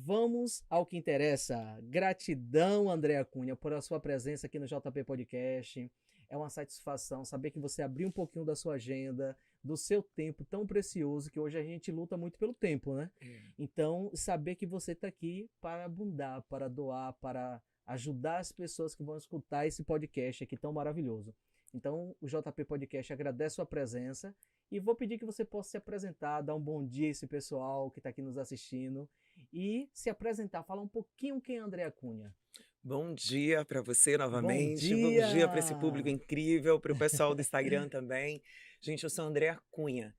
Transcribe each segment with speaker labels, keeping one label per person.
Speaker 1: vamos ao que interessa. Gratidão, Andréa Cunha, por a sua presença aqui no JP Podcast. É uma satisfação saber que você abriu um pouquinho da sua agenda, do seu tempo tão precioso, que hoje a gente luta muito pelo tempo, né? Então, saber que você está aqui para abundar, para doar, para ajudar as pessoas que vão escutar esse podcast aqui tão maravilhoso. Então, o JP Podcast agradece a sua presença e vou pedir que você possa se apresentar, dar um bom dia a esse pessoal que está aqui nos assistindo e se apresentar, falar um pouquinho quem é Andréa Cunha.
Speaker 2: Bom dia para você
Speaker 1: Bom
Speaker 2: novamente, bom
Speaker 1: dia!
Speaker 2: dia para esse público incrível, para o pessoal do Instagram também. Gente, eu sou Andréa Cunha,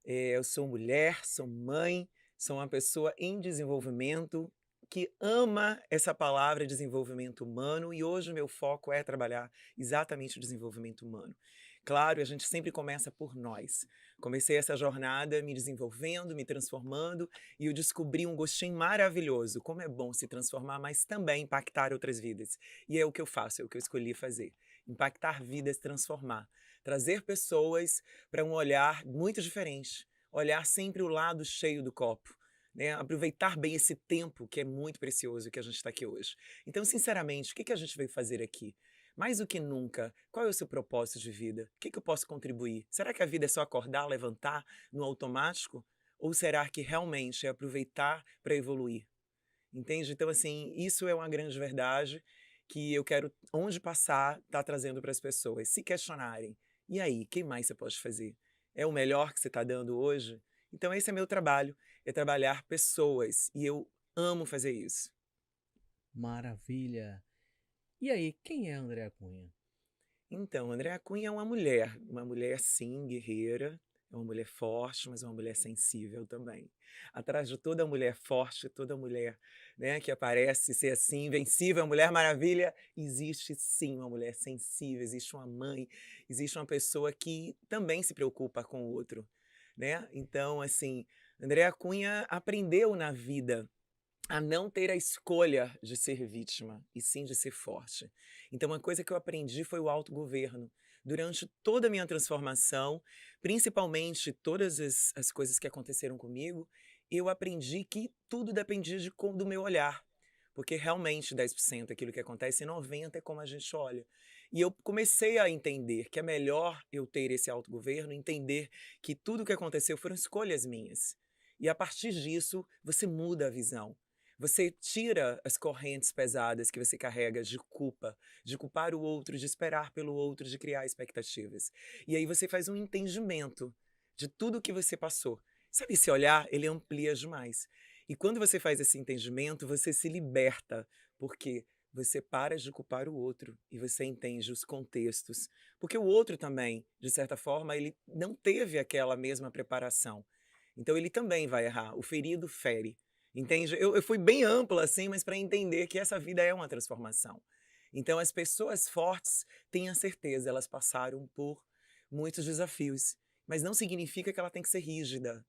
Speaker 2: eu sou mulher, sou mãe, sou uma pessoa em desenvolvimento que ama essa palavra desenvolvimento humano e hoje o meu foco é trabalhar exatamente o desenvolvimento humano. Claro, a gente sempre começa por nós. Comecei essa jornada me desenvolvendo, me transformando e eu descobri um gostinho maravilhoso. Como é bom se transformar, mas também impactar outras vidas. E é o que eu faço, é o que eu escolhi fazer. Impactar vidas, transformar. Trazer pessoas para um olhar muito diferente. Olhar sempre o lado cheio do copo. Né? Aproveitar bem esse tempo que é muito precioso que a gente está aqui hoje. Então, sinceramente, o que a gente veio fazer aqui? Mais do que nunca, qual é o seu propósito de vida? O que eu posso contribuir? Será que a vida é só acordar, levantar no automático? Ou será que realmente é aproveitar para evoluir? Entende? Então, assim, isso é uma grande verdade que eu quero, onde passar, estar trazendo para as pessoas se questionarem. E aí, o que mais você pode fazer? É o melhor que você está dando hoje? Então, esse é meu trabalho, é trabalhar pessoas. E eu amo fazer isso.
Speaker 1: Maravilha! E aí, quem é Andréa Cunha?
Speaker 2: Então, Andréa Cunha é uma mulher sim, guerreira, é uma mulher forte, mas uma mulher sensível também. Atrás de toda mulher forte, toda mulher, né, que aparece ser assim, invencível, Mulher Maravilha, existe sim uma mulher sensível, existe uma mãe, existe uma pessoa que também se preocupa com o outro, né? Então, assim, Andréa Cunha aprendeu na vida a não ter a escolha de ser vítima, e sim de ser forte. Então, uma coisa que eu aprendi foi o autogoverno. Durante toda a minha transformação, principalmente todas as coisas que aconteceram comigo, eu aprendi que tudo dependia do meu olhar. Porque realmente 10% é aquilo que acontece, e 90% é como a gente olha. E eu comecei a entender que é melhor eu ter esse autogoverno, entender que tudo o que aconteceu foram escolhas minhas. E a partir disso, você muda a visão. Você tira as correntes pesadas que você carrega de culpa, de culpar o outro, de esperar pelo outro, de criar expectativas. E aí você faz um entendimento de tudo que você passou. Sabe, esse olhar, ele amplia demais. E quando você faz esse entendimento, você se liberta, porque você para de culpar o outro e você entende os contextos. Porque o outro também, de certa forma, ele não teve aquela mesma preparação. Então ele também vai errar. O ferido fere. Entende? Eu fui bem ampla, assim, mas para entender que essa vida é uma transformação. Então, as pessoas fortes, tenha certeza, elas passaram por muitos desafios. Mas não significa que ela tem que ser rígida.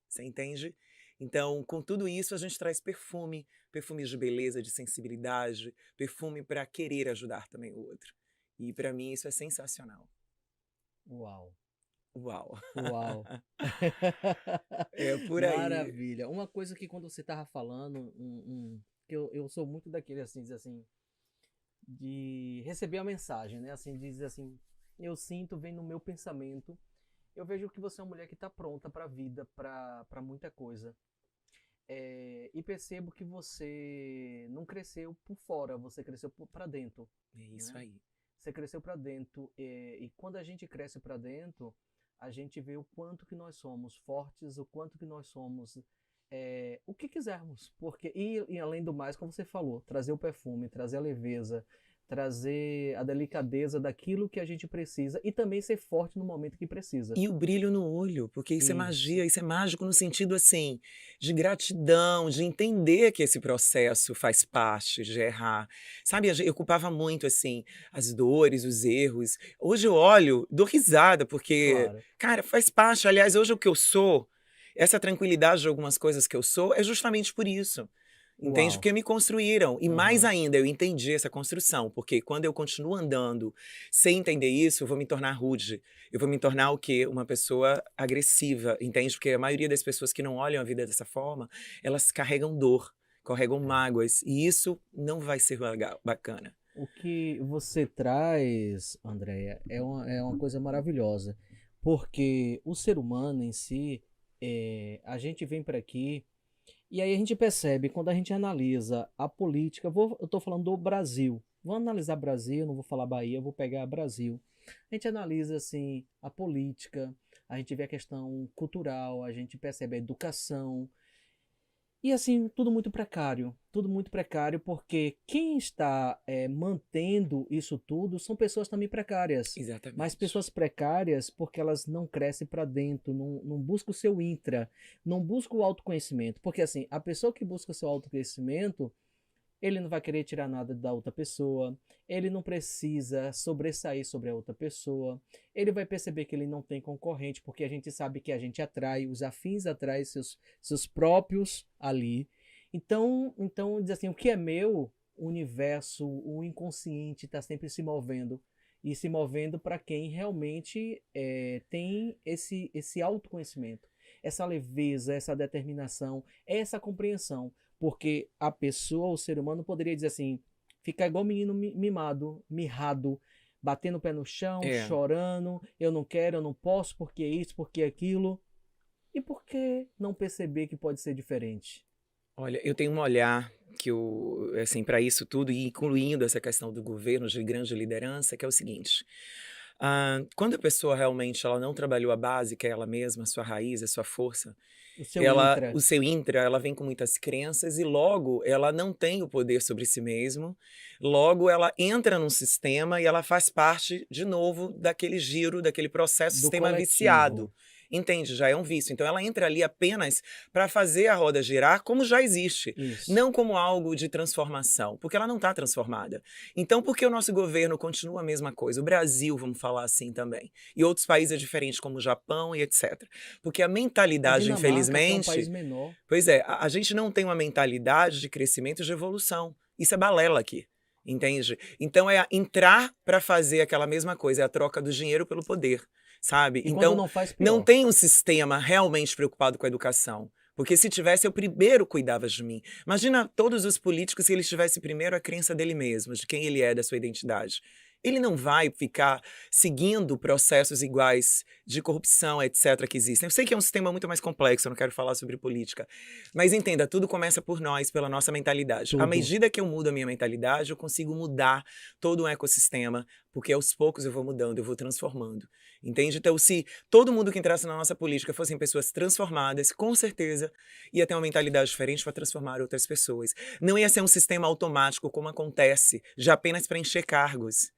Speaker 2: Você entende? Então, com tudo isso, a gente traz perfume, perfume de beleza, de sensibilidade, perfume para querer ajudar também o outro. E para mim isso é sensacional.
Speaker 1: Uau!
Speaker 2: Uau!
Speaker 1: Uau!
Speaker 2: É por aí.
Speaker 1: Maravilha! Uma coisa que quando você estava falando, que eu sou muito daquele assim, diz assim, de receber a mensagem, né? Assim, diz assim, eu sinto, vem no meu pensamento. Eu vejo que você é uma mulher que está pronta para a vida, para muita coisa. E percebo que você não cresceu por fora, você cresceu para dentro,
Speaker 2: É isso
Speaker 1: né?
Speaker 2: aí.
Speaker 1: Você cresceu para dentro e quando a gente cresce para dentro, a gente vê o quanto que nós somos fortes, o quanto que nós somos o que quisermos, porque e além do mais, como você falou, trazer o perfume, trazer a leveza, trazer a delicadeza daquilo que a gente precisa e também ser forte no momento que precisa.
Speaker 2: E o brilho no olho, porque isso é
Speaker 1: Isso,
Speaker 2: magia, isso é mágico no sentido assim, de gratidão, de entender que esse processo faz parte de errar. Sabe, eu culpava muito assim as dores, os erros. Hoje eu olho, dou risada, porque,
Speaker 1: claro.
Speaker 2: cara, faz parte. Aliás, hoje o que eu sou, essa tranquilidade de algumas coisas que eu sou, é justamente por isso. Entende?
Speaker 1: Uau.
Speaker 2: Porque me construíram. E mais
Speaker 1: Aham.
Speaker 2: ainda, eu entendi essa construção. Porque quando eu continuo andando sem entender isso, eu vou me tornar rude. Eu vou me tornar o quê? Uma pessoa agressiva, entende? Porque a maioria das pessoas que não olham a vida dessa forma, elas carregam dor, carregam mágoas, e isso não vai ser legal, bacana.
Speaker 1: O que você traz, Andréia, é uma coisa maravilhosa, porque o ser humano em si, a gente vem para aqui e aí a gente percebe, quando a gente analisa a política, eu estou falando do Brasil, vou analisar Brasil, não vou falar Bahia, eu vou pegar Brasil. A gente analisa assim a política, a gente vê a questão cultural, a gente percebe a educação, e assim, tudo muito precário, porque quem está mantendo isso tudo são pessoas também precárias. Mas
Speaker 2: Exatamente.
Speaker 1: pessoas precárias porque elas não crescem para dentro, não buscam o seu intra, não buscam o autoconhecimento. Porque assim, a pessoa que busca o seu autoconhecimento, ele não vai querer tirar nada da outra pessoa, ele não precisa sobressair sobre a outra pessoa, ele vai perceber que ele não tem concorrente, porque a gente sabe que a gente atrai, os afins atraem seus próprios ali. Então, diz assim, o que é meu, o universo, o inconsciente está sempre se movendo. E se movendo para quem realmente tem esse autoconhecimento, essa leveza, essa determinação, essa compreensão. Porque a pessoa, o ser humano, poderia dizer assim, ficar igual menino mimado, mirrado, batendo o pé no chão,
Speaker 2: É,
Speaker 1: chorando, eu não quero, eu não posso, porque isso, porque aquilo. E por que não perceber que pode ser diferente?
Speaker 2: olha, eu tenho um olhar que assim, para isso tudo, e incluindo essa questão do governo de grande liderança, que é o seguinte: quando a pessoa realmente ela não trabalhou a base, que é ela mesma, a sua raiz, a sua força,
Speaker 1: O seu intra.
Speaker 2: o seu intra, ela vem com muitas crenças e logo ela não tem o poder sobre si mesmo, logo ela entra num sistema e ela faz parte de novo daquele giro, daquele processo,
Speaker 1: Do
Speaker 2: sistema
Speaker 1: coletivo.
Speaker 2: viciado. Entende? Já é um vício. Então ela entra ali apenas para fazer a roda girar como já existe,
Speaker 1: Isso.
Speaker 2: não como algo de transformação, porque ela não está transformada. Então por que o nosso governo continua a mesma coisa? O Brasil, vamos falar assim também, e outros países diferentes como o Japão e etc. Porque a
Speaker 1: A
Speaker 2: mentalidade,
Speaker 1: Dinamarca, que é um país
Speaker 2: infelizmente,
Speaker 1: menor.
Speaker 2: pois é, a gente não tem uma mentalidade de crescimento e de evolução. Isso é balela aqui, entende? Então é entrar para fazer aquela mesma coisa, é a troca do dinheiro pelo poder, sabe?
Speaker 1: E quando
Speaker 2: Então
Speaker 1: não faz,
Speaker 2: não
Speaker 1: pior.
Speaker 2: tem um sistema realmente preocupado com a educação. Porque se tivesse, eu primeiro cuidava de mim. Imagina todos os políticos se eles tivessem primeiro a crença dele mesmo, de quem ele é, da sua identidade. Ele não vai ficar seguindo processos iguais de corrupção, etc., que existem. Eu sei que é um sistema muito mais complexo, eu não quero falar sobre política. Mas entenda, tudo começa por nós, pela nossa mentalidade. À
Speaker 1: Tudo.
Speaker 2: medida que eu mudo a minha mentalidade, eu consigo mudar todo um ecossistema, porque aos poucos eu vou mudando, eu vou transformando. Entende? Então, se todo mundo que entrasse na nossa política fossem pessoas transformadas, com certeza ia ter uma mentalidade diferente para transformar outras pessoas. Não ia ser um sistema automático, como acontece, já apenas para encher cargos.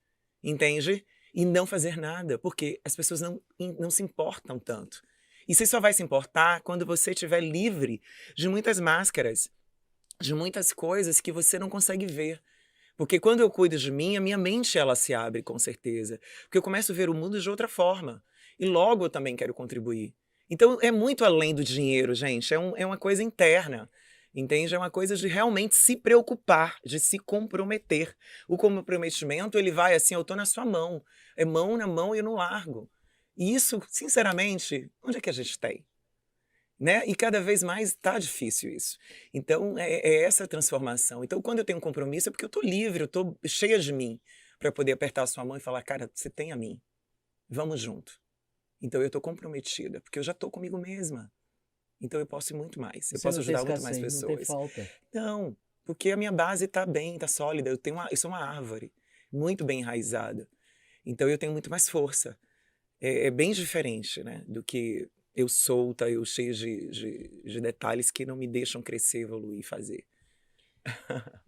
Speaker 2: Entende? E não fazer nada, porque as pessoas não se importam tanto. E você só vai se importar quando você estiver livre de muitas máscaras, de muitas coisas que você não consegue ver. Porque quando eu cuido de mim, a minha mente ela se abre com certeza. Porque eu começo a ver o mundo de outra forma. E logo eu também quero contribuir. Então é muito além do dinheiro, gente. É uma coisa interna. Entende? É uma coisa de realmente se preocupar, de se comprometer. O comprometimento, ele vai assim, eu tô na sua mão. É mão na mão e eu não largo. E isso, sinceramente, onde é que a gente tem? Né? E cada vez mais está difícil isso. Então, é essa transformação. Então, quando eu tenho um compromisso, é porque eu estou livre, eu estou cheia de mim, para poder apertar a sua mão e falar, cara, você tem a mim, vamos junto. Então, eu estou comprometida, porque eu já estou comigo mesma. Então, eu posso ir muito mais, eu
Speaker 1: Você
Speaker 2: posso
Speaker 1: não tem
Speaker 2: ajudar muito mais
Speaker 1: escassez, não tem
Speaker 2: pessoas.
Speaker 1: falta.
Speaker 2: Não, porque a minha base está bem, está sólida, eu sou uma árvore, muito bem enraizada. Então, eu tenho muito mais força. É bem diferente, né, do que eu solta, eu cheio de detalhes que não me deixam crescer, evoluir e fazer.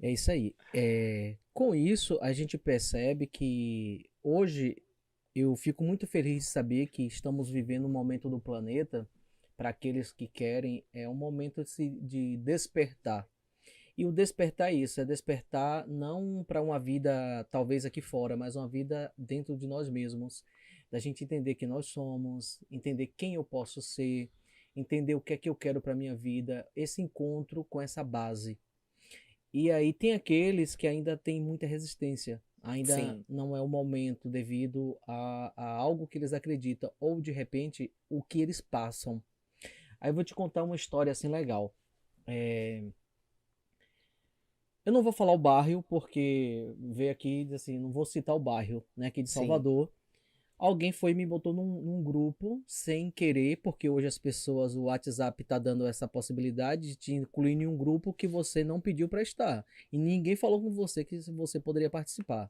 Speaker 1: É isso aí. Com isso, a gente percebe que hoje eu fico muito feliz de saber que estamos vivendo um momento do planeta, para aqueles que querem, é um momento de despertar. E o despertar é isso, é despertar não para uma vida talvez aqui fora, mas uma vida dentro de nós mesmos. Da gente entender quem nós somos, entender quem eu posso ser, entender o que é que eu quero para minha vida, esse encontro com essa base. E aí tem aqueles que ainda têm muita resistência, ainda
Speaker 2: Sim,
Speaker 1: não é o momento devido a algo que eles acreditam, ou de repente o que eles passam. Aí eu vou te contar uma história assim legal. É, Eu não vou falar o bairro, porque veio aqui, diz assim, não vou citar o bairro, né, aqui de
Speaker 2: Sim.
Speaker 1: Salvador. Alguém foi e me botou num grupo sem querer, porque hoje as pessoas, o WhatsApp tá dando essa possibilidade de te incluir em um grupo que você não pediu para estar. E ninguém falou com você que você poderia participar.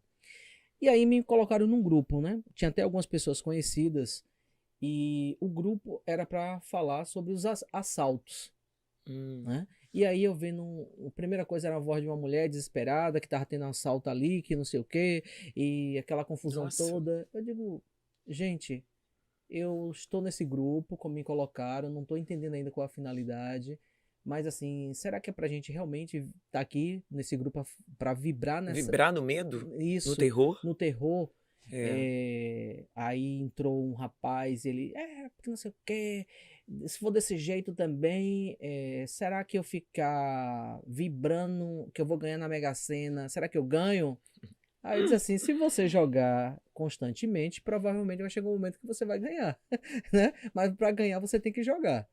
Speaker 1: E aí me colocaram num grupo, né? Tinha até algumas pessoas conhecidas. E o grupo era para falar sobre os assaltos,
Speaker 2: Hum,
Speaker 1: né? E aí eu vendo, a primeira coisa era a voz de uma mulher desesperada que tava tendo um assalto ali, que não sei o quê, e aquela confusão
Speaker 2: nossa.
Speaker 1: toda. Eu digo, gente, eu estou nesse grupo, como me colocaram, não estou entendendo ainda qual a finalidade, mas assim, será que é pra gente realmente estar aqui nesse grupo para vibrar nessa
Speaker 2: Vibrar no medo? No
Speaker 1: isso,
Speaker 2: terror?
Speaker 1: no terror?
Speaker 2: É.
Speaker 1: Aí entrou um rapaz, ele, porque não sei o quê, se for desse jeito também, será que eu ficar vibrando que eu vou ganhar na Mega Sena, será que eu ganho? Aí eu disse assim, se você jogar constantemente, provavelmente vai chegar um momento que você vai ganhar, né? Mas para ganhar você tem que jogar.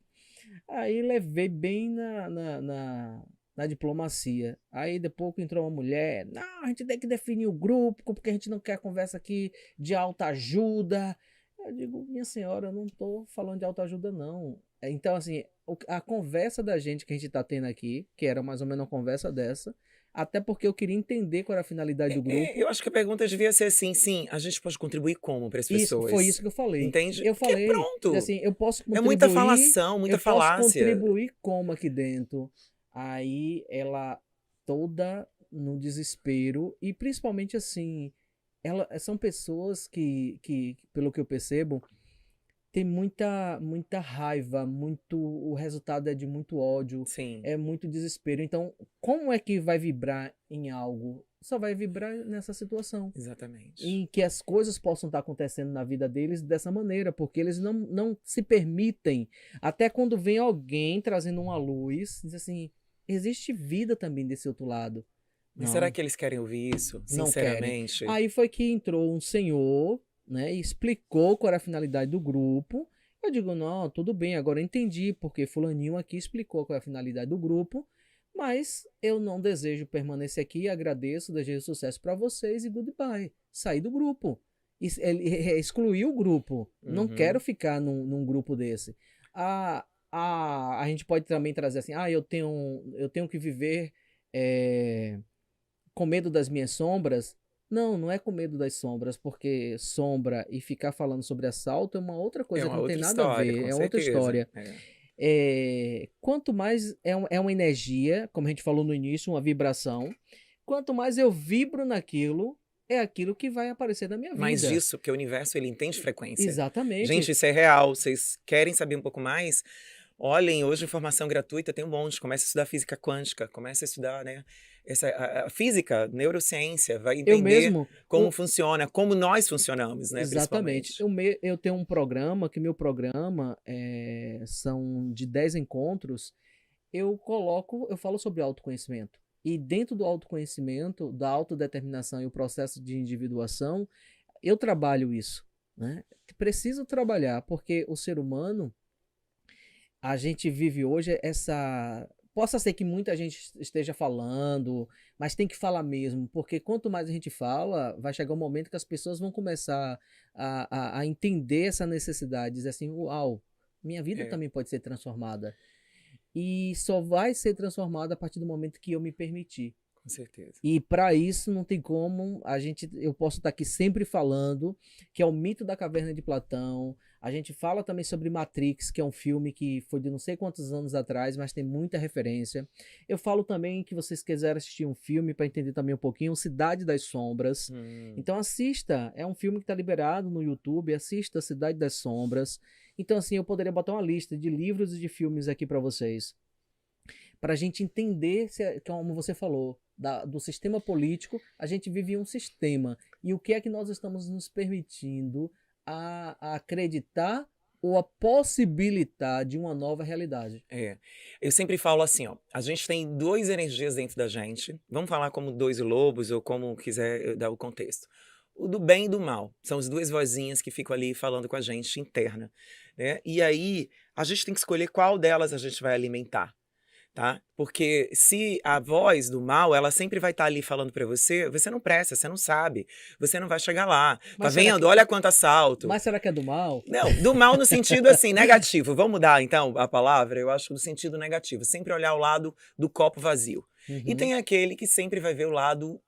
Speaker 1: Aí levei bem na diplomacia. Aí depois que entrou uma mulher, não, a gente tem que definir o grupo, porque a gente não quer conversa aqui de alta ajuda. Eu digo, minha senhora, eu não tô falando de alta ajuda, não. Então, assim, a conversa da gente que a gente tá tendo aqui, que era mais ou menos uma conversa dessa, até porque eu queria entender qual era a finalidade do grupo.
Speaker 2: Eu acho que a pergunta devia ser assim, sim, a gente pode contribuir como para as
Speaker 1: Isso, foi
Speaker 2: pessoas?
Speaker 1: isso que eu falei.
Speaker 2: Entende?
Speaker 1: Eu
Speaker 2: Porque
Speaker 1: falei,
Speaker 2: pronto.
Speaker 1: assim, eu posso
Speaker 2: É muita
Speaker 1: contribuir,
Speaker 2: falação,
Speaker 1: eu
Speaker 2: muita
Speaker 1: posso
Speaker 2: falácia.
Speaker 1: contribuir como aqui dentro. Aí ela toda no desespero e principalmente assim, são pessoas que, pelo que eu percebo, tem muita raiva, o resultado é de muito ódio,
Speaker 2: Sim,
Speaker 1: é muito desespero. Então, como é que vai vibrar em algo? Só vai vibrar nessa situação
Speaker 2: exatamente.
Speaker 1: em que as coisas possam estar acontecendo na vida deles dessa maneira, porque eles não se permitem, até quando vem alguém trazendo uma luz, diz assim, existe vida também desse outro lado.
Speaker 2: Mas será
Speaker 1: Não,
Speaker 2: que eles querem ouvir isso,
Speaker 1: não querem.
Speaker 2: sinceramente?
Speaker 1: Aí foi que entrou um senhor, né, e explicou qual era a finalidade do grupo. Eu digo, não, tudo bem, agora eu entendi, porque fulaninho aqui explicou qual é a finalidade do grupo, mas eu não desejo permanecer aqui, agradeço, desejo sucesso para vocês e goodbye. Saí do grupo. Ele excluiu o grupo. Não quero
Speaker 2: Uhum.
Speaker 1: ficar num grupo desse. A gente pode também trazer assim, eu tenho que viver com medo das minhas sombras. Não, não é com medo das sombras, porque sombra e ficar falando sobre assalto é uma outra
Speaker 2: É
Speaker 1: coisa que
Speaker 2: uma
Speaker 1: não tem
Speaker 2: outra
Speaker 1: nada a
Speaker 2: história,
Speaker 1: ver,
Speaker 2: com
Speaker 1: é outra
Speaker 2: certeza.
Speaker 1: história. Quanto mais é uma energia, como a gente falou no início, uma vibração, quanto mais eu vibro naquilo, é aquilo que vai aparecer na minha
Speaker 2: Mas
Speaker 1: vida.
Speaker 2: disso, porque o universo ele entende frequência. Gente,
Speaker 1: Exatamente.
Speaker 2: isso é real. Vocês querem saber um pouco mais? Olhem, hoje informação gratuita tem um monte. Comece a estudar física quântica, comece a estudar, né? A física, neurociência, vai
Speaker 1: Eu
Speaker 2: entender
Speaker 1: mesmo,
Speaker 2: como funciona, como nós funcionamos, né?
Speaker 1: exatamente.
Speaker 2: Principalmente.
Speaker 1: Eu tenho um programa, que meu programa são de 10 encontros. Eu falo sobre autoconhecimento. E dentro do autoconhecimento, da autodeterminação e o processo de individuação, eu trabalho isso, né? Preciso trabalhar, porque o ser humano, a gente vive hoje essa. Possa ser que muita gente esteja falando, mas tem que falar mesmo, porque quanto mais a gente fala, vai chegar um momento que as pessoas vão começar a entender essa necessidade, dizer assim, uau, minha vida
Speaker 2: É,
Speaker 1: também pode ser transformada. E só vai ser transformada a partir do momento que eu me permitir.
Speaker 2: com certeza.
Speaker 1: E para isso não tem como eu posso estar aqui sempre falando que é o mito da caverna de Platão. A gente fala também sobre Matrix, que é um filme que foi de não sei quantos anos atrás, mas tem muita referência. Eu falo também que vocês quiserem assistir um filme para entender também um pouquinho, Cidade das Sombras.
Speaker 2: Hum,
Speaker 1: Então assista, é um filme que está liberado no YouTube, assista Cidade das Sombras. Então assim, eu poderia botar uma lista de livros e de filmes aqui para vocês para a gente entender, como você falou, do sistema político, a gente vive um sistema. E o que é que nós estamos nos permitindo a acreditar ou a possibilitar de uma nova realidade?
Speaker 2: é. Eu sempre falo assim, ó, a gente tem duas energias dentro da gente. Vamos falar como dois lobos ou como quiser dar o contexto. O do bem e do mal. São as duas vozinhas que ficam ali falando com a gente interna, né? E aí a gente tem que escolher qual delas a gente vai alimentar. tá? Porque se a voz do mal, ela sempre vai estar ali falando pra você, você não presta, você não sabe, você não vai chegar lá. Tá
Speaker 1: Mas será
Speaker 2: vendo?
Speaker 1: que,
Speaker 2: Olha quanto assalto.
Speaker 1: mas será que é do mal?
Speaker 2: Não, do mal no sentido assim, negativo. Vamos mudar então a palavra? Eu acho no sentido negativo. Sempre olhar o lado do copo vazio. E
Speaker 1: Uhum.
Speaker 2: tem aquele que sempre vai ver o lado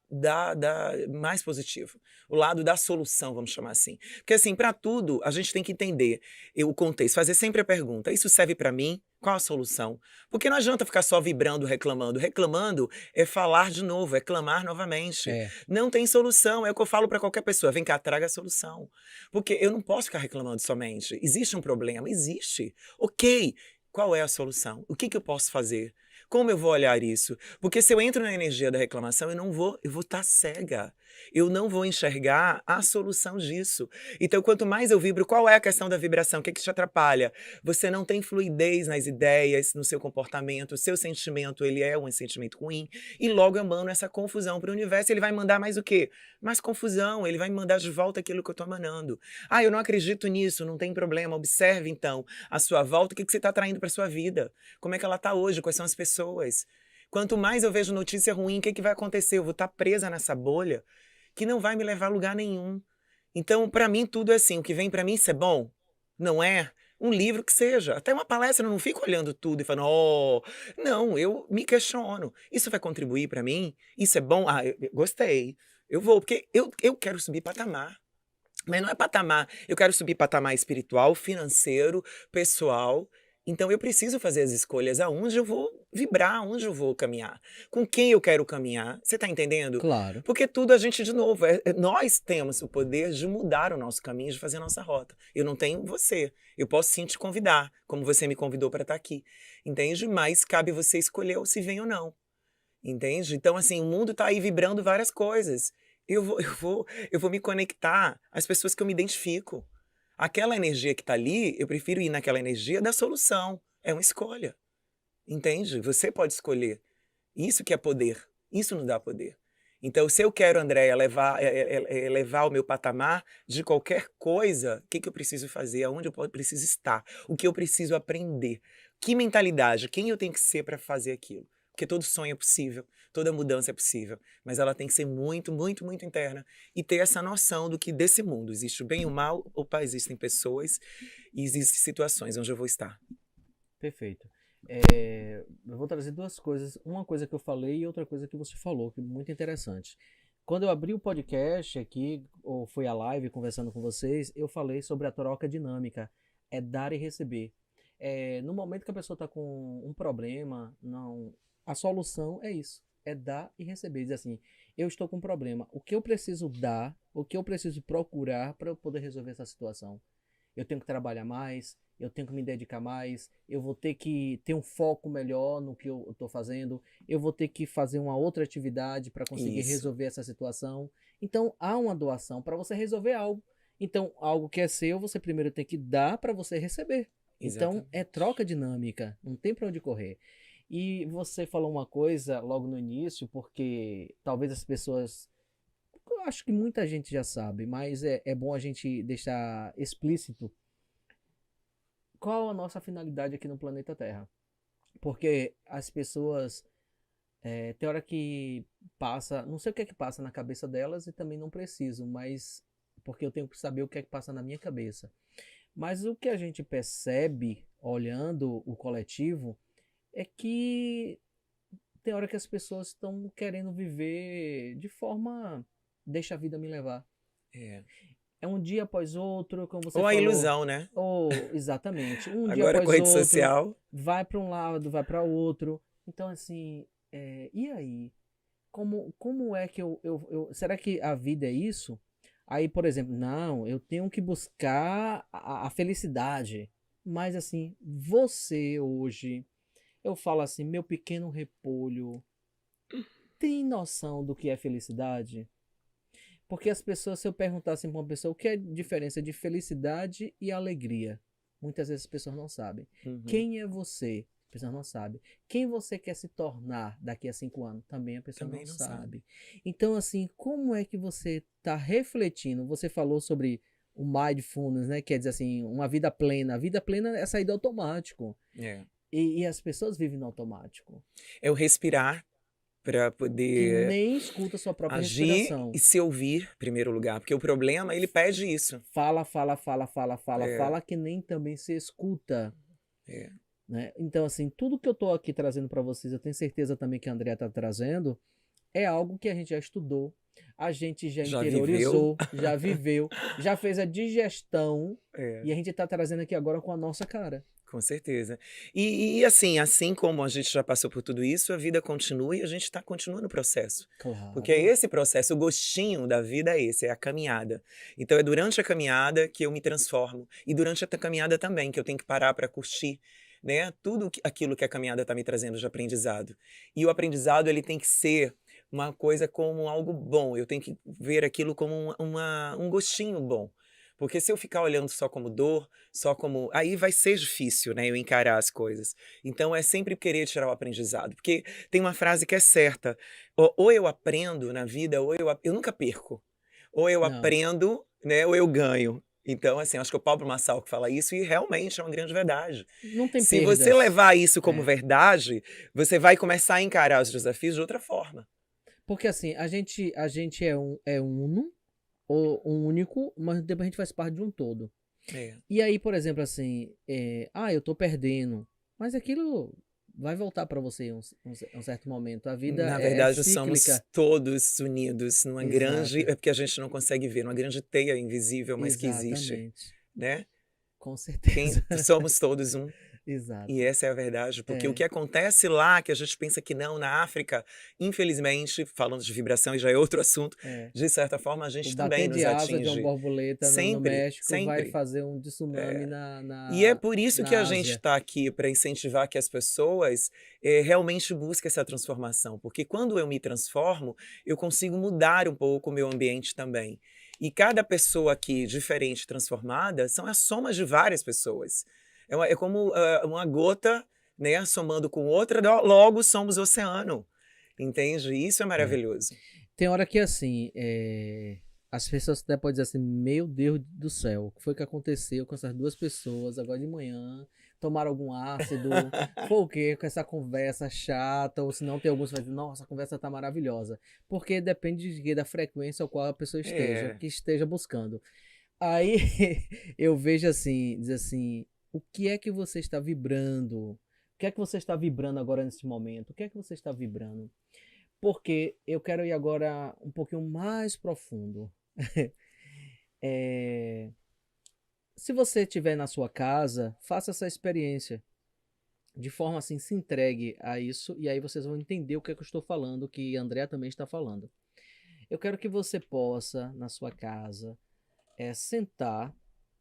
Speaker 2: mais positivo, o lado da solução, vamos chamar assim. Porque assim, para tudo, a gente tem que entender o contexto, fazer sempre a pergunta: isso serve para mim? Qual a solução? Porque não adianta ficar só vibrando, reclamando. Reclamando é falar de novo, é clamar novamente.
Speaker 1: É.
Speaker 2: Não tem solução, é o que eu falo para qualquer pessoa: vem cá, traga a solução. Porque eu não posso ficar reclamando somente. Existe um problema? Existe. Ok, qual é a solução? O que eu posso fazer? Como eu vou olhar isso? Porque se eu entro na energia da reclamação, eu vou estar cega. Eu não vou enxergar a solução disso. Então, quanto mais eu vibro, qual é a questão da vibração? O que te atrapalha? Você não tem fluidez nas ideias, no seu comportamento, o seu sentimento, ele é um sentimento ruim, e logo eu mando essa confusão para o universo, ele vai mandar mais o quê? Mais confusão, ele vai me mandar de volta aquilo que eu estou emanando. Ah, eu não acredito nisso, não tem problema. Observe, então, a sua volta, o que você está atraindo para sua vida. Como é que ela está hoje? Quais são as pessoas? Quanto mais eu vejo notícia ruim, o que vai acontecer? Eu vou estar presa nessa bolha que não vai me levar a lugar nenhum. Então, para mim, tudo é assim. O que vem para mim, isso é bom? Não é? Um livro que seja. Até uma palestra, eu não fico olhando tudo e falando, oh, não, eu me questiono. Isso vai contribuir para mim? Isso é bom? Ah, eu gostei. Eu vou, porque eu quero subir patamar. Mas não é patamar. Eu quero subir patamar espiritual, financeiro, pessoal. Então eu preciso fazer as escolhas aonde eu vou vibrar, aonde eu vou caminhar, com quem eu quero caminhar. Você está entendendo?
Speaker 1: Claro.
Speaker 2: Porque tudo a gente, de novo, nós temos o poder de mudar o nosso caminho, de fazer a nossa rota. Eu não tenho você. Eu posso sim te convidar, como você me convidou para estar aqui. Entende? Mas cabe você escolher se vem ou não. Entende? Então, assim, o mundo tá aí vibrando várias coisas. Eu vou me conectar às pessoas que eu me identifico. Aquela energia que tá ali, eu prefiro ir naquela energia da solução. É uma escolha. Entende? Você pode escolher. Isso que é poder. Isso nos dá poder. Então, se eu quero, Andréia, levar o meu patamar de qualquer coisa, o que eu preciso fazer? Aonde eu preciso estar? O que eu preciso aprender? Que mentalidade? Quem eu tenho que ser para fazer aquilo? Porque todo sonho é possível, toda mudança é possível, mas ela tem que ser muito, muito, muito interna e ter essa noção do que desse mundo existe o bem e o mal, opa, existem pessoas e existem situações onde eu vou estar.
Speaker 1: Perfeito. Eu vou trazer duas coisas. Uma coisa que eu falei e outra coisa que você falou, que é muito interessante. Quando eu abri o podcast aqui, ou foi a live conversando com vocês, eu falei sobre a troca dinâmica. É dar e receber. No momento que a pessoa está com um problema, não, a solução é isso. É dar e receber. Diz assim, eu estou com um problema. O que eu preciso dar, o que eu preciso procurar para eu poder resolver essa situação? Eu tenho que trabalhar mais, eu tenho que me dedicar mais, eu vou ter que ter um foco melhor no que eu estou fazendo, eu vou ter que fazer uma outra atividade para conseguir
Speaker 2: Isso,
Speaker 1: resolver essa situação. Então, há uma doação para você resolver algo. Então, algo que é seu, você primeiro tem que dar para você receber. Então, é
Speaker 2: exatamente.
Speaker 1: troca dinâmica, não tem para onde correr. E você falou uma coisa logo no início, porque talvez as pessoas eu acho que muita gente já sabe, mas é bom a gente deixar explícito qual a nossa finalidade aqui no planeta Terra. Porque as pessoas, tem hora que passa, não sei o que é que passa na cabeça delas e também não preciso, mas porque eu tenho que saber o que é que passa na minha cabeça. Mas o que a gente percebe olhando o coletivo é que tem hora que as pessoas estão querendo viver de forma deixa a vida me levar.
Speaker 2: É.
Speaker 1: É um dia após outro, como você
Speaker 2: Ou a
Speaker 1: falou.
Speaker 2: ilusão, né?
Speaker 1: Ou, exatamente, um dia
Speaker 2: Agora com a
Speaker 1: após
Speaker 2: rede
Speaker 1: outro,
Speaker 2: social,
Speaker 1: vai para um lado, vai para outro. Então, assim, e aí? Como é que será que a vida é isso? Aí, por exemplo, não, eu tenho que buscar a felicidade. Mas, assim, você hoje, eu falo assim, meu pequeno repolho, tem noção do que é felicidade? Porque as pessoas, se eu perguntasse para uma pessoa o que é a diferença de felicidade e alegria, muitas vezes as pessoas não sabem.
Speaker 2: uhum,
Speaker 1: Quem é você? A pessoa não sabe. Quem você quer se tornar daqui a 5 anos? Também a pessoa não
Speaker 2: também não sabe.
Speaker 1: sabe. Então, assim, como é que você está refletindo? Você falou sobre o mindfulness, né? Quer dizer assim, uma vida plena. A vida plena é sair do automático.
Speaker 2: É.
Speaker 1: E as pessoas vivem no automático,
Speaker 2: É o respirar para
Speaker 1: que
Speaker 2: poder
Speaker 1: nem escuta a sua própria
Speaker 2: agir
Speaker 1: respiração.
Speaker 2: e se ouvir, em primeiro lugar, porque o problema, ele pede isso.
Speaker 1: Fala, fala, fala, fala, fala,
Speaker 2: É,
Speaker 1: fala, que nem também se escuta,
Speaker 2: é.
Speaker 1: né? Então, assim, tudo que eu tô aqui trazendo para vocês, eu tenho certeza também que a Andrea tá trazendo, é algo que a gente já estudou, a gente já
Speaker 2: Já viveu?
Speaker 1: interiorizou, já viveu, já fez a digestão
Speaker 2: É.
Speaker 1: e a gente tá trazendo aqui agora com a nossa cara.
Speaker 2: Com certeza. Assim como a gente já passou por tudo isso, a vida continua e a gente está continuando o processo. Porque é
Speaker 1: Claro.
Speaker 2: esse processo, o gostinho da vida é esse, é a caminhada. Então é durante a caminhada que eu me transformo. E durante a caminhada também, que eu tenho que parar para curtir, né? Aquilo que a caminhada está me trazendo de aprendizado. E o aprendizado, ele tem que ser uma coisa como algo bom. Eu tenho que ver aquilo como um gostinho bom. Porque se eu ficar olhando só como dor, só como. Aí vai ser difícil, né, eu encarar as coisas. Então é sempre querer tirar o aprendizado. Porque tem uma frase que é certa: ou eu aprendo na vida, eu nunca perco. Ou eu
Speaker 1: Não,
Speaker 2: aprendo, né, ou eu ganho. Então, assim, acho que é o Pablo Marçal que fala isso, e realmente é uma grande verdade.
Speaker 1: não tem
Speaker 2: Se você
Speaker 1: perdas.
Speaker 2: levar isso como
Speaker 1: É.
Speaker 2: verdade, você vai começar a encarar os desafios de outra forma.
Speaker 1: Porque assim, a gente é uno, ou um único, mas depois a gente faz parte de um todo.
Speaker 2: É.
Speaker 1: E aí, por exemplo, assim, eu tô perdendo, mas aquilo vai voltar pra você em um certo momento. A vida
Speaker 2: Na
Speaker 1: é
Speaker 2: verdade, somos
Speaker 1: cíclica.
Speaker 2: todos unidos numa grande,
Speaker 1: Exato,
Speaker 2: é porque a gente não consegue ver, numa grande teia invisível, mas que existe,
Speaker 1: exatamente.
Speaker 2: né?
Speaker 1: Com certeza.
Speaker 2: Somos todos um. E
Speaker 1: Exato.
Speaker 2: essa é a verdade, porque o
Speaker 1: É,
Speaker 2: que acontece lá, que a gente pensa que não, na África, infelizmente, falando de vibração e já é outro assunto,
Speaker 1: é.
Speaker 2: de certa forma a
Speaker 1: O
Speaker 2: gente também
Speaker 1: bater de
Speaker 2: nos
Speaker 1: asa de uma
Speaker 2: atinge.
Speaker 1: borboleta no
Speaker 2: Sempre,
Speaker 1: México vai
Speaker 2: sempre.
Speaker 1: fazer um tsunami
Speaker 2: É. E é por isso que a
Speaker 1: na
Speaker 2: gente
Speaker 1: Ásia.
Speaker 2: está aqui, para incentivar que as pessoas realmente busquem essa transformação. Porque quando eu me transformo, eu consigo mudar um pouco o meu ambiente também. E cada pessoa aqui diferente, transformada, são as somas de várias pessoas. É como uma gota, né, somando com outra, logo somos oceano. Entende? Isso é
Speaker 1: É.
Speaker 2: maravilhoso.
Speaker 1: Tem hora que assim, as pessoas até podem dizer assim, meu Deus do céu, o que foi que aconteceu com essas duas pessoas agora de manhã? Tomaram algum ácido? Foi o quê com essa conversa chata? Ou se não, tem alguns que vai dizer, nossa, a conversa tá maravilhosa. Porque depende da frequência ao qual a pessoa esteja,
Speaker 2: É.
Speaker 1: que esteja buscando. Aí eu vejo assim, diz assim, o que é que você está vibrando? O que é que você está vibrando agora nesse momento? O que é que você está vibrando? Porque eu quero ir agora um pouquinho mais profundo. É, se você estiver na sua casa, faça essa experiência. De forma assim, se entregue a isso. E aí vocês vão entender o que é que eu estou falando, que a Andrea também está falando. Eu quero que você possa, na sua casa, sentar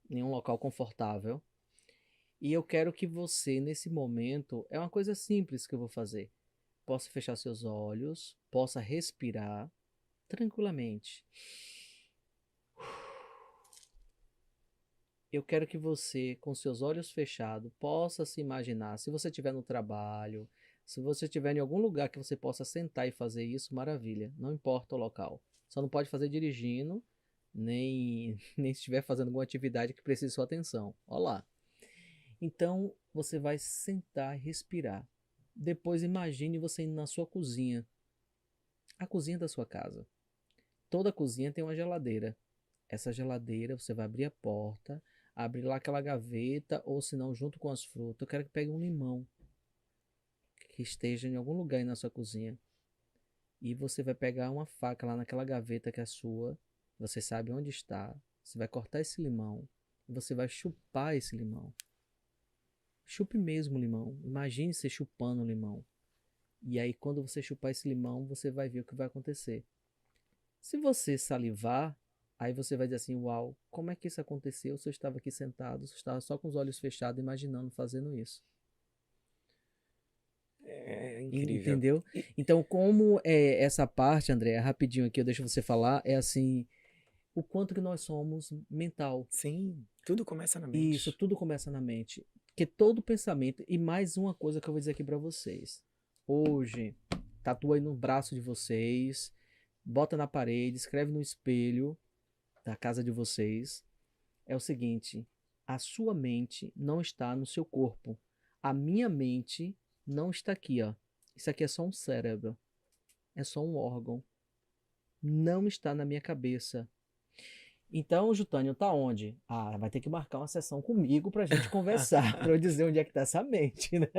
Speaker 1: em um local confortável. E eu quero que você, nesse momento, é uma coisa simples que eu vou fazer. Possa fechar seus olhos, possa respirar tranquilamente. Eu quero que você, com seus olhos fechados, possa se imaginar. Se você estiver no trabalho, se você estiver em algum lugar que você possa sentar e fazer isso, maravilha. Não importa o local. Só não pode fazer dirigindo, nem se estiver fazendo alguma atividade que precise sua atenção. Olá. Então, você vai sentar e respirar. Depois imagine você indo na sua cozinha. A cozinha da sua casa. Toda cozinha tem uma geladeira. Essa geladeira, você vai abrir a porta, abrir lá aquela gaveta, ou se não, junto com as frutas. Eu quero que pegue um limão que esteja em algum lugar aí na sua cozinha. E você vai pegar uma faca lá naquela gaveta que é sua. Você sabe onde está. Você vai cortar esse limão. E você vai chupar esse limão. Chupe mesmo o limão. Imagine você chupando o limão. E aí, quando você chupar esse limão, você vai ver o que vai acontecer. Se você salivar, aí você vai dizer assim, uau, como é que isso aconteceu? Se eu estava aqui sentado, se eu estava só com os olhos fechados, imaginando fazendo isso.
Speaker 2: É incrível.
Speaker 1: Entendeu?
Speaker 2: E-
Speaker 1: Então, como é essa parte, André, rapidinho aqui, eu deixo você falar, é assim, o quanto que nós somos mental.
Speaker 2: sim, tudo começa na
Speaker 1: E isso
Speaker 2: mente.
Speaker 1: tudo começa na mente. Que todo pensamento, e mais uma coisa que eu vou dizer aqui para vocês. Hoje, tatua aí no braço de vocês, bota na parede, escreve no espelho da casa de vocês. É o seguinte: a sua mente não está no seu corpo. A minha mente não está aqui, ó. Isso aqui é só um cérebro. É só um órgão. Não está na minha cabeça. Então, o Jutânio tá onde? Ah, vai ter que marcar uma sessão comigo pra gente conversar, pra eu dizer onde é que tá essa mente, né?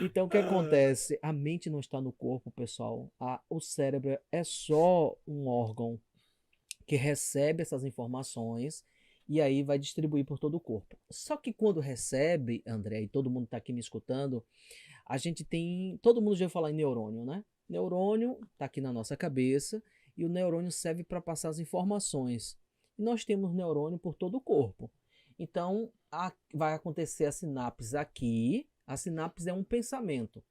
Speaker 1: Então, o que acontece? A mente não está no corpo, pessoal. O cérebro é só um órgão que recebe essas informações e aí vai distribuir por todo o corpo. Só que quando recebe, André, e todo mundo está aqui me escutando, a gente tem. Todo mundo já ouviu falar em neurônio, né? Neurônio está aqui na nossa cabeça e o neurônio serve para passar as informações. E nós temos neurônio por todo o corpo. Então, vai acontecer a sinapse aqui. A sinapse é um pensamento.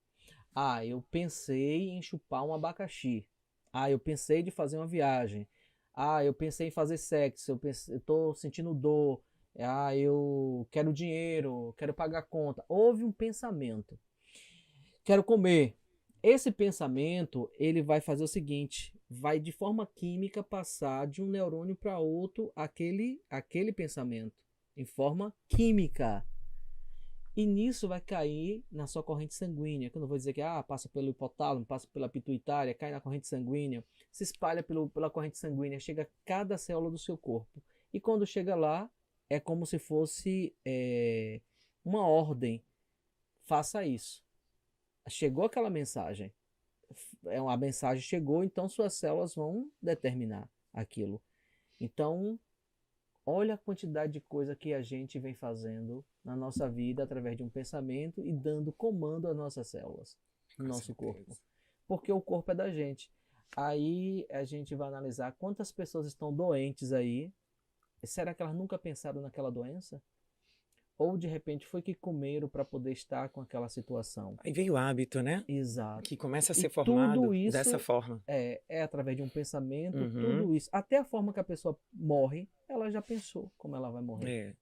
Speaker 1: Ah, eu pensei em chupar um abacaxi. Ah, eu pensei de fazer uma viagem. Ah, eu pensei em fazer sexo. Eu estou sentindo dor. Ah, eu quero dinheiro. Quero pagar a conta. Houve um pensamento. Quero comer. Esse pensamento, ele vai fazer o seguinte, vai de forma química passar de um neurônio para outro aquele pensamento, em forma química. E nisso vai cair na sua corrente sanguínea, que eu não vou dizer que passa pelo hipotálamo, passa pela pituitária, cai na corrente sanguínea, se espalha pela corrente sanguínea, chega a cada célula do seu corpo. E quando chega lá, é como se fosse uma ordem, faça isso. Chegou aquela mensagem, a mensagem chegou, então suas células vão determinar aquilo. Então, olha a quantidade de coisa que a gente vem fazendo na nossa vida através de um pensamento e dando comando às nossas células, no nosso corpo. Porque o corpo é da gente. Aí a gente vai analisar quantas pessoas estão doentes aí. Será que elas nunca pensaram naquela doença? Ou de repente foi que comeram para poder estar com aquela situação?
Speaker 2: Aí vem o hábito, né?
Speaker 1: Exato.
Speaker 2: Que começa a ser formado
Speaker 1: tudo isso
Speaker 2: dessa forma.
Speaker 1: É através de um pensamento, tudo isso. Até a forma que a pessoa morre, ela já pensou como ela vai morrer.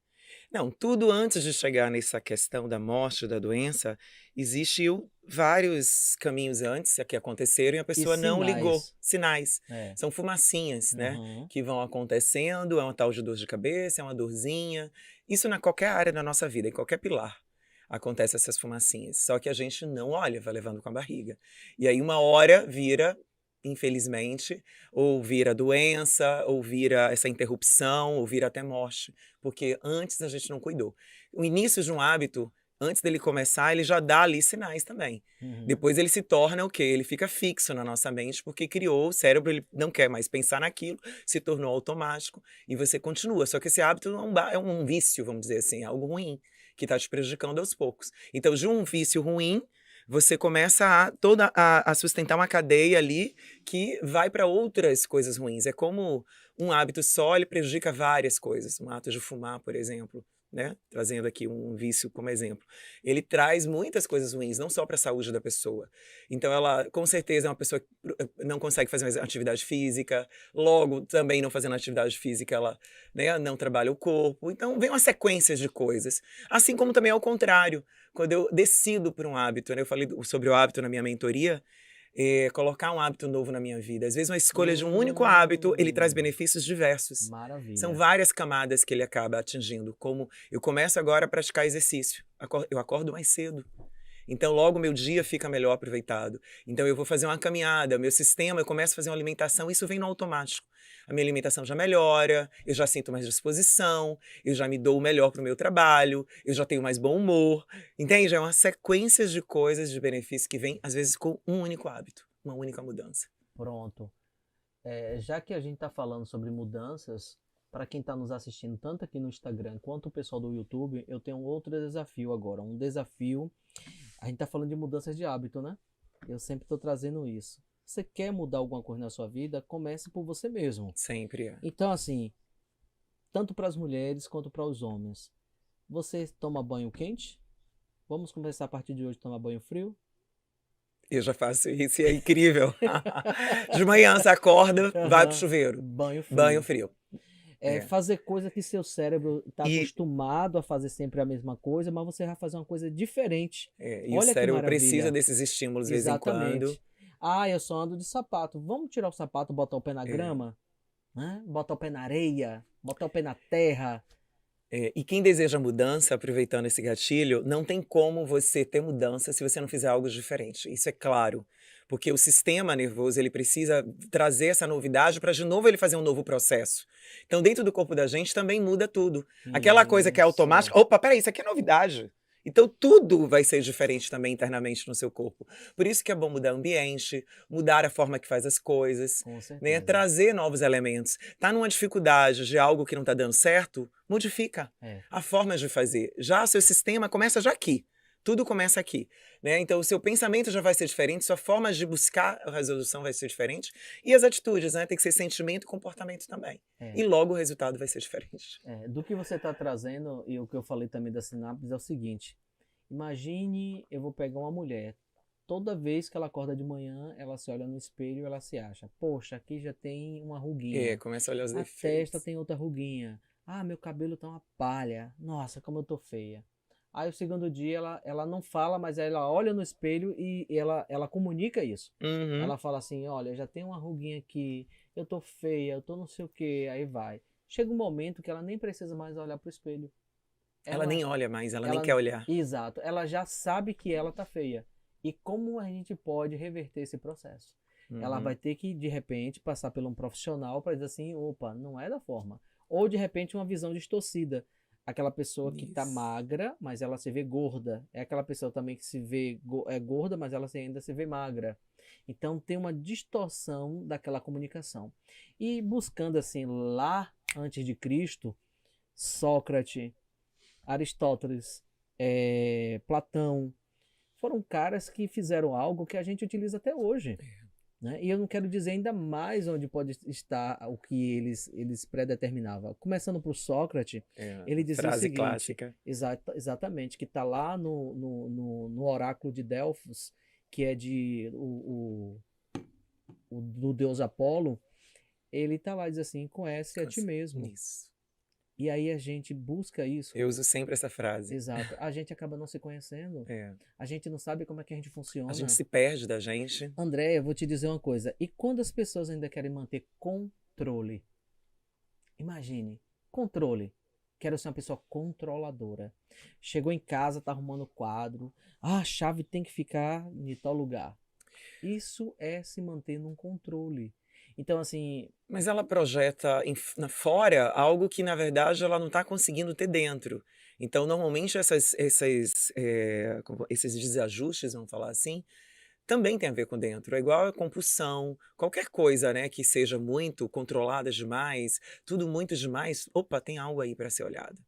Speaker 2: Não, tudo antes de chegar nessa questão da morte, da doença, existiu vários caminhos antes que aconteceram e a pessoa não ligou. Sinais. São fumacinhas, né? Que vão acontecendo, é uma tal de dor de cabeça, é uma dorzinha. Isso na qualquer área da nossa vida, em qualquer pilar. Acontecem essas fumacinhas. Só que a gente não olha, vai levando com a barriga. E aí uma hora vira, infelizmente, ou vira doença, ou vira essa interrupção, ou vira até morte. Porque antes a gente não cuidou. O início de um hábito, antes dele começar, ele já dá ali sinais também. Depois ele se torna o quê? Ele fica fixo na nossa mente, porque criou o cérebro, ele não quer mais pensar naquilo, se tornou automático, e você continua. Só que esse hábito é um vício, vamos dizer assim, algo ruim, que está te prejudicando aos poucos. Então, de um vício ruim, você começa a sustentar uma cadeia ali que vai para outras coisas ruins. É como um hábito só, ele prejudica várias coisas. Um ato de fumar, por exemplo, né? Trazendo aqui um vício como exemplo. Ele traz muitas coisas ruins, não só para a saúde da pessoa. Então, ela, com certeza, é uma pessoa que não consegue fazer uma atividade física, logo, também não fazendo atividade física, ela, né, não trabalha o corpo. Então, vem uma sequência de coisas. Assim como também é o contrário. Quando eu decido por um hábito, né? Eu falei sobre o hábito na minha mentoria, colocar um hábito novo na minha vida. Às vezes, uma escolha de um único hábito, ele traz benefícios diversos.
Speaker 1: Maravilha.
Speaker 2: São várias camadas que ele acaba atingindo. Como eu começo agora a praticar exercício. Eu acordo mais cedo. Então, logo meu dia fica melhor aproveitado. Então, eu vou fazer uma caminhada, meu sistema, eu começo a fazer uma alimentação, isso vem no automático. A minha alimentação já melhora, eu já sinto mais disposição, eu já me dou melhor para o meu trabalho, eu já tenho mais bom humor. Entende? É uma sequência de coisas, de benefícios que vem, às vezes, com um único hábito, uma única mudança.
Speaker 1: Pronto. Já que a gente está falando sobre mudanças, para quem está nos assistindo, tanto aqui no Instagram quanto o pessoal do YouTube, eu tenho um outro desafio agora. Um desafio. A gente está falando de mudanças de hábito, né? Eu sempre estou trazendo isso. Você quer mudar alguma coisa na sua vida? Comece por você mesmo.
Speaker 2: Sempre é.
Speaker 1: Então, assim, tanto para as mulheres quanto para os homens. Você toma banho quente? Vamos começar a partir de hoje a tomar banho frio?
Speaker 2: Eu já faço isso e é incrível. De manhã você acorda, vai pro chuveiro.
Speaker 1: Banho frio.
Speaker 2: Banho frio.
Speaker 1: Fazer coisa que seu cérebro está acostumado a fazer sempre a mesma coisa, mas você vai fazer uma coisa diferente.
Speaker 2: E olha, o cérebro precisa desses estímulos de vez em quando.
Speaker 1: Eu só ando de sapato. Vamos tirar o sapato, botar o pé na grama? Né? Botar o pé na areia, botar o pé na terra.
Speaker 2: E quem deseja mudança, aproveitando esse gatilho, não tem como você ter mudança se você não fizer algo diferente. Isso é claro, porque o sistema nervoso ele precisa trazer essa novidade para de novo ele fazer um novo processo. Então, dentro do corpo da gente também muda tudo. Aquela coisa que é
Speaker 1: Isso.
Speaker 2: automática, opa, peraí, isso aqui é novidade. Então, tudo vai ser diferente também internamente no seu corpo. Por isso que é bom mudar o ambiente, mudar a forma que faz as coisas,
Speaker 1: Com
Speaker 2: né?
Speaker 1: certeza.
Speaker 2: Trazer novos elementos. Tá numa dificuldade de algo que não tá dando certo, modifica
Speaker 1: É.
Speaker 2: a forma de fazer. Já seu sistema começa já aqui. Tudo começa aqui, né? Então o seu pensamento já vai ser diferente, sua forma de buscar a resolução vai ser diferente e as atitudes, né? Tem que ser sentimento e comportamento também.
Speaker 1: É.
Speaker 2: E logo o resultado vai ser diferente.
Speaker 1: Do que você está trazendo, e o que eu falei também da sinapse é o seguinte: imagine, eu vou pegar uma mulher, toda vez que ela acorda de manhã, ela se olha no espelho e ela se acha, poxa, aqui já tem uma ruguinha,
Speaker 2: Começa a olhar os
Speaker 1: a testa
Speaker 2: defeitos.
Speaker 1: tem outra ruguinha, ah, meu cabelo tá uma palha, nossa, como eu tô feia. Aí o segundo dia ela não fala, mas ela olha no espelho e ela comunica isso.
Speaker 2: Uhum.
Speaker 1: Ela fala assim, olha, já tem uma ruguinha aqui, eu tô feia, eu tô não sei o que, aí vai. Chega um momento que ela nem precisa mais olhar pro espelho.
Speaker 2: Ela
Speaker 1: Ela,
Speaker 2: nem olha mais, ela nem
Speaker 1: ela,
Speaker 2: quer olhar.
Speaker 1: exato, ela já sabe que ela tá feia. E como a gente pode reverter esse processo? Ela vai
Speaker 2: Uhum.
Speaker 1: ter que, de repente, passar por um profissional para dizer assim, opa, não é da forma. Ou, de repente, uma visão distorcida. Aquela pessoa que tá
Speaker 2: Isso.
Speaker 1: magra, mas ela se vê gorda. É aquela pessoa também que se vê gorda, mas ela ainda se vê magra. Então, tem uma distorção daquela comunicação. E buscando, assim, lá antes de Cristo, Sócrates, Aristóteles, Platão, foram caras que fizeram algo que a gente utiliza até hoje. Né? E eu não quero dizer ainda mais onde pode estar o que eles predeterminavam. Começando por Sócrates, ele dizia o
Speaker 2: Frase
Speaker 1: seguinte,
Speaker 2: clássica.
Speaker 1: exatamente, que está lá no oráculo de Delfos, que é do deus Apolo, ele está lá e diz assim, conhece a ti mesmo.
Speaker 2: Isso.
Speaker 1: E aí a gente busca isso.
Speaker 2: Eu uso sempre essa frase.
Speaker 1: Exato. A gente acaba não se conhecendo.
Speaker 2: É.
Speaker 1: A gente não sabe como é que a gente
Speaker 2: A gente
Speaker 1: funciona.
Speaker 2: se perde da gente.
Speaker 1: André, eu vou te dizer uma coisa. E quando as pessoas ainda querem manter controle? Imagine, controle. Quero ser uma pessoa controladora. Chegou em casa, tá arrumando o quadro. Ah, a chave tem que ficar em tal lugar. Isso é se manter num controle. Então, assim,
Speaker 2: Mas ela projeta fora algo que, na verdade, ela não está conseguindo ter dentro. Então, normalmente, esses desajustes, vamos falar assim, também tem a ver com dentro. É igual a compulsão, qualquer coisa, né, que seja muito controlada demais, tudo muito demais, opa, tem algo aí para ser olhado.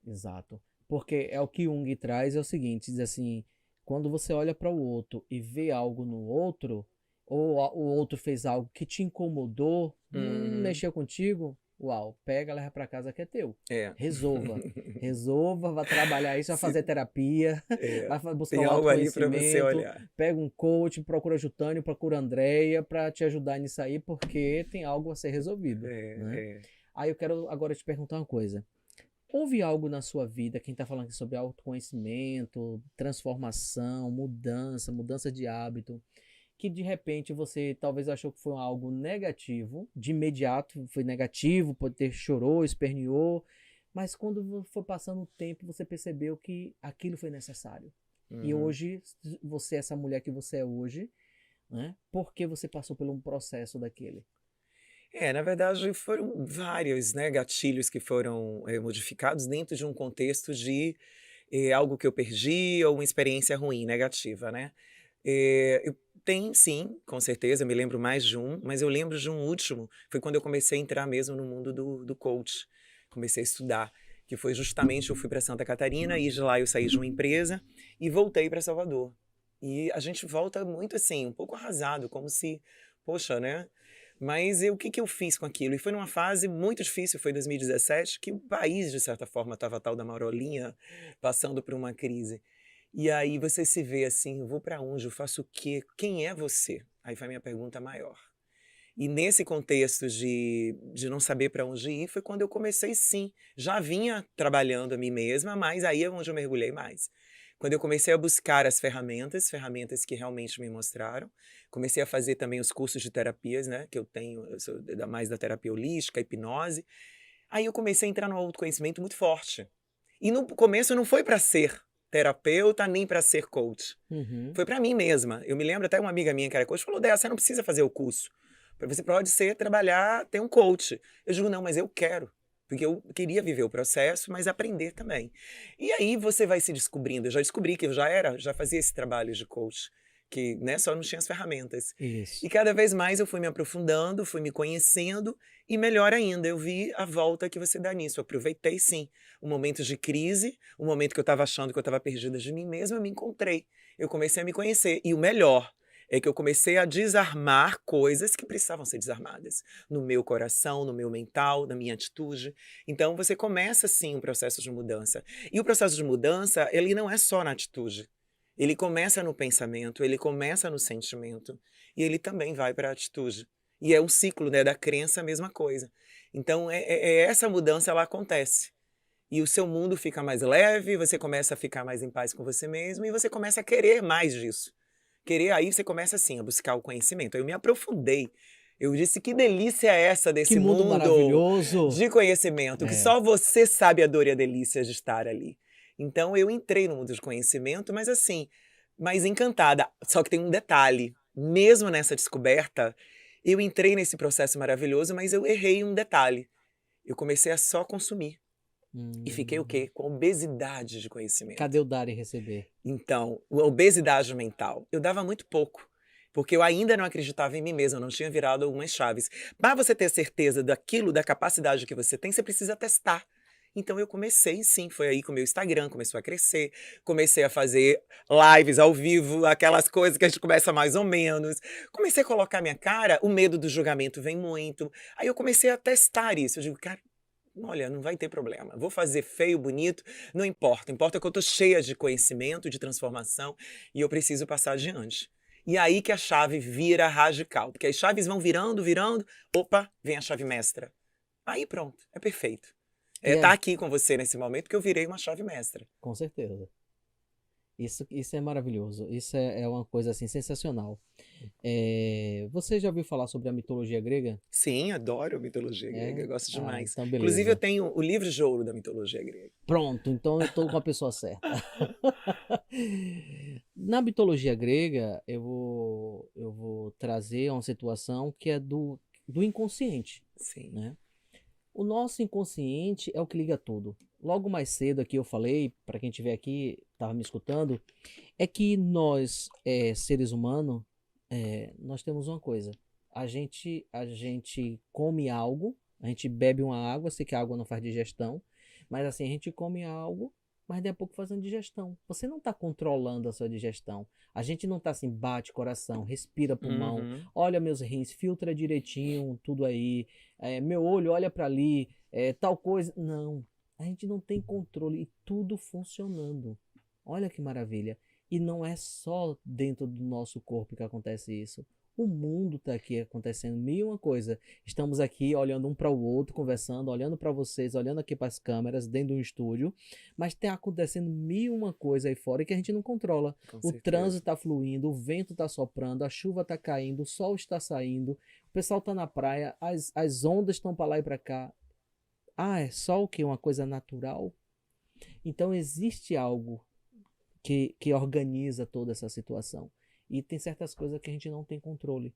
Speaker 1: exato. Porque é o que Jung traz, é o seguinte, diz assim, quando você olha para o outro e vê algo no outro, ou o outro fez algo que te incomodou,
Speaker 2: Uhum.
Speaker 1: mexeu contigo, uau, pega, leva para casa que é teu.
Speaker 2: É.
Speaker 1: Resolva. Resolva, vai trabalhar isso, vai
Speaker 2: Se
Speaker 1: fazer terapia,
Speaker 2: é,
Speaker 1: vai buscar
Speaker 2: tem
Speaker 1: o
Speaker 2: algo ali para você
Speaker 1: autoconhecimento,
Speaker 2: olhar.
Speaker 1: pega um coach, procura Jutânio, procura Andréia para te ajudar nisso aí, porque tem algo a ser resolvido, né?
Speaker 2: É, é.
Speaker 1: Aí eu quero agora te perguntar uma coisa. Houve algo na sua vida, quem está falando aqui sobre autoconhecimento, transformação, mudança de hábito, que de repente você talvez achou que foi algo negativo, de imediato foi negativo, pode ter chorou, esperneou, mas quando foi passando o tempo você percebeu que aquilo foi necessário. E
Speaker 2: Uhum.
Speaker 1: hoje você é essa mulher que você é hoje, né? Porque você passou por um processo daquele.
Speaker 2: Na verdade foram vários, né, gatilhos que foram, modificados dentro de um contexto de, algo que eu perdi ou uma experiência ruim, negativa, né. Eu tem sim, com certeza, eu me lembro mais de um, mas eu lembro de um último, foi quando eu comecei a entrar mesmo no mundo do coach, comecei a estudar, que foi justamente eu fui para Santa Catarina e de lá eu saí de uma empresa e voltei para Salvador. E a gente volta muito assim, um pouco arrasado, como se, poxa, né, mas o que que eu fiz com aquilo? E foi numa fase muito difícil, foi 2017, que o país, de certa forma, estava tal da marolinha, passando por uma crise. E aí você se vê assim: "Eu vou para onde? Eu faço o quê? Quem é você?". Aí foi a minha pergunta maior. E nesse contexto de não saber para onde ir, foi quando eu comecei sim, já vinha trabalhando a mim mesma, mas aí é onde eu mergulhei mais. Quando eu comecei a buscar as ferramentas, ferramentas que realmente me mostraram, comecei a fazer também os cursos de terapias, né, que eu tenho, eu sou mais da terapia holística, hipnose, Aí eu comecei a entrar no autoconhecimento muito forte. E no começo não foi para ser terapeuta, nem para ser coach.
Speaker 1: Uhum.
Speaker 2: Foi para mim mesma. Eu me lembro até uma amiga minha que era coach falou: "Dé, você não precisa fazer o curso. Você pode ser, trabalhar, ter um coach". Eu digo: "Não, mas eu quero". Porque eu queria viver o processo, mas aprender também. E aí você vai se descobrindo. Eu já descobri que eu já fazia esse trabalho de coach, que, né, só não tinha as ferramentas.
Speaker 1: Isso.
Speaker 2: E cada vez mais eu fui me aprofundando, fui me conhecendo e melhor ainda, eu vi a volta que você dá nisso. Eu aproveitei sim, o momento de crise, o momento que eu estava achando que eu estava perdida de mim mesma, eu me encontrei. Eu comecei a me conhecer. E o melhor é que eu comecei a desarmar coisas que precisavam ser desarmadas. No meu coração, no meu mental, na minha atitude. Então você começa sim um processo de mudança. E o processo de mudança, ele não é só na atitude. Ele começa no pensamento, ele começa no sentimento e ele também vai para a atitude. E é um ciclo, né, da crença, a mesma coisa. Então essa mudança, ela acontece. E o seu mundo fica mais leve, você começa a ficar mais em paz com você mesmo e você começa a querer mais disso. Querer, aí você começa assim, a buscar o conhecimento. Aí eu me aprofundei. Eu disse: "Que delícia é essa
Speaker 1: Que
Speaker 2: desse
Speaker 1: mundo
Speaker 2: mundo
Speaker 1: maravilhoso!
Speaker 2: de conhecimento, que
Speaker 1: É.
Speaker 2: só você sabe a dor e a delícia de estar ali". Então eu entrei no mundo de conhecimento, mas assim, mais encantada. Só que tem um detalhe, mesmo nessa descoberta, eu entrei nesse processo maravilhoso, mas eu errei um detalhe. Eu comecei a só consumir. E fiquei o
Speaker 1: Hum.
Speaker 2: quê? Com obesidade de
Speaker 1: Cadê
Speaker 2: conhecimento.
Speaker 1: o dar e receber?
Speaker 2: Então, a obesidade mental. Eu dava muito pouco, porque eu ainda não acreditava em mim mesma, eu não tinha virado algumas chaves. Para você ter certeza daquilo, da capacidade que você tem, você precisa testar. Então eu comecei sim, foi aí que o meu Instagram começou a crescer, comecei a fazer lives ao vivo, aquelas coisas que a gente começa mais ou menos. Comecei a colocar minha cara, o medo do julgamento vem muito. Aí eu comecei a testar isso. Eu digo, cara, olha, não vai ter problema. Vou fazer feio, bonito, não importa. Importa que eu tô cheia de conhecimento, de transformação e eu preciso passar adiante. E aí que a chave vira radical, porque as chaves vão virando, virando, opa, vem a chave mestra. Aí pronto, é perfeito.
Speaker 1: E
Speaker 2: Tá
Speaker 1: aí,
Speaker 2: aqui com você nesse momento que eu virei uma chave mestra.
Speaker 1: com certeza. Isso é maravilhoso. Isso é uma coisa assim sensacional. Você já ouviu falar sobre a mitologia grega?
Speaker 2: Sim, adoro mitologia grega,
Speaker 1: É?
Speaker 2: eu gosto
Speaker 1: Ah,
Speaker 2: demais.
Speaker 1: então
Speaker 2: Inclusive eu
Speaker 1: beleza.
Speaker 2: tenho o livro de ouro da mitologia grega.
Speaker 1: Pronto, então eu estou com a pessoa certa. Na mitologia grega, eu vou trazer uma situação que é do inconsciente,
Speaker 2: Sim,
Speaker 1: né? O nosso inconsciente é o que liga tudo. Logo mais cedo aqui eu falei, para quem estiver aqui, estava me escutando, é que nós, seres humanos, nós temos uma coisa. A gente come algo, a gente bebe uma água, sei que a água não faz digestão, mas assim, a gente come algo, mas daqui a pouco fazendo digestão. Você não está controlando a sua digestão. A gente não está assim, bate coração, respira pulmão,
Speaker 2: uhum,
Speaker 1: olha meus rins, filtra direitinho, tudo aí, meu olho, olha para ali, tal coisa. Não, a gente não tem controle e tudo funcionando. Olha que maravilha. E não é só dentro do nosso corpo que acontece isso. O mundo está aqui acontecendo mil e uma coisa. Estamos aqui olhando um para o outro, conversando, olhando para vocês, olhando aqui para as câmeras dentro do estúdio, mas está acontecendo mil e uma coisa aí fora que a gente não controla.
Speaker 2: com
Speaker 1: O
Speaker 2: certeza.
Speaker 1: trânsito está fluindo, o vento está soprando, a chuva está caindo, o sol está saindo, o pessoal está na praia, as ondas estão para lá e para cá. Ah, é só o que? Uma coisa natural? Então existe algo que organiza toda essa situação. E tem certas coisas que a gente não tem controle.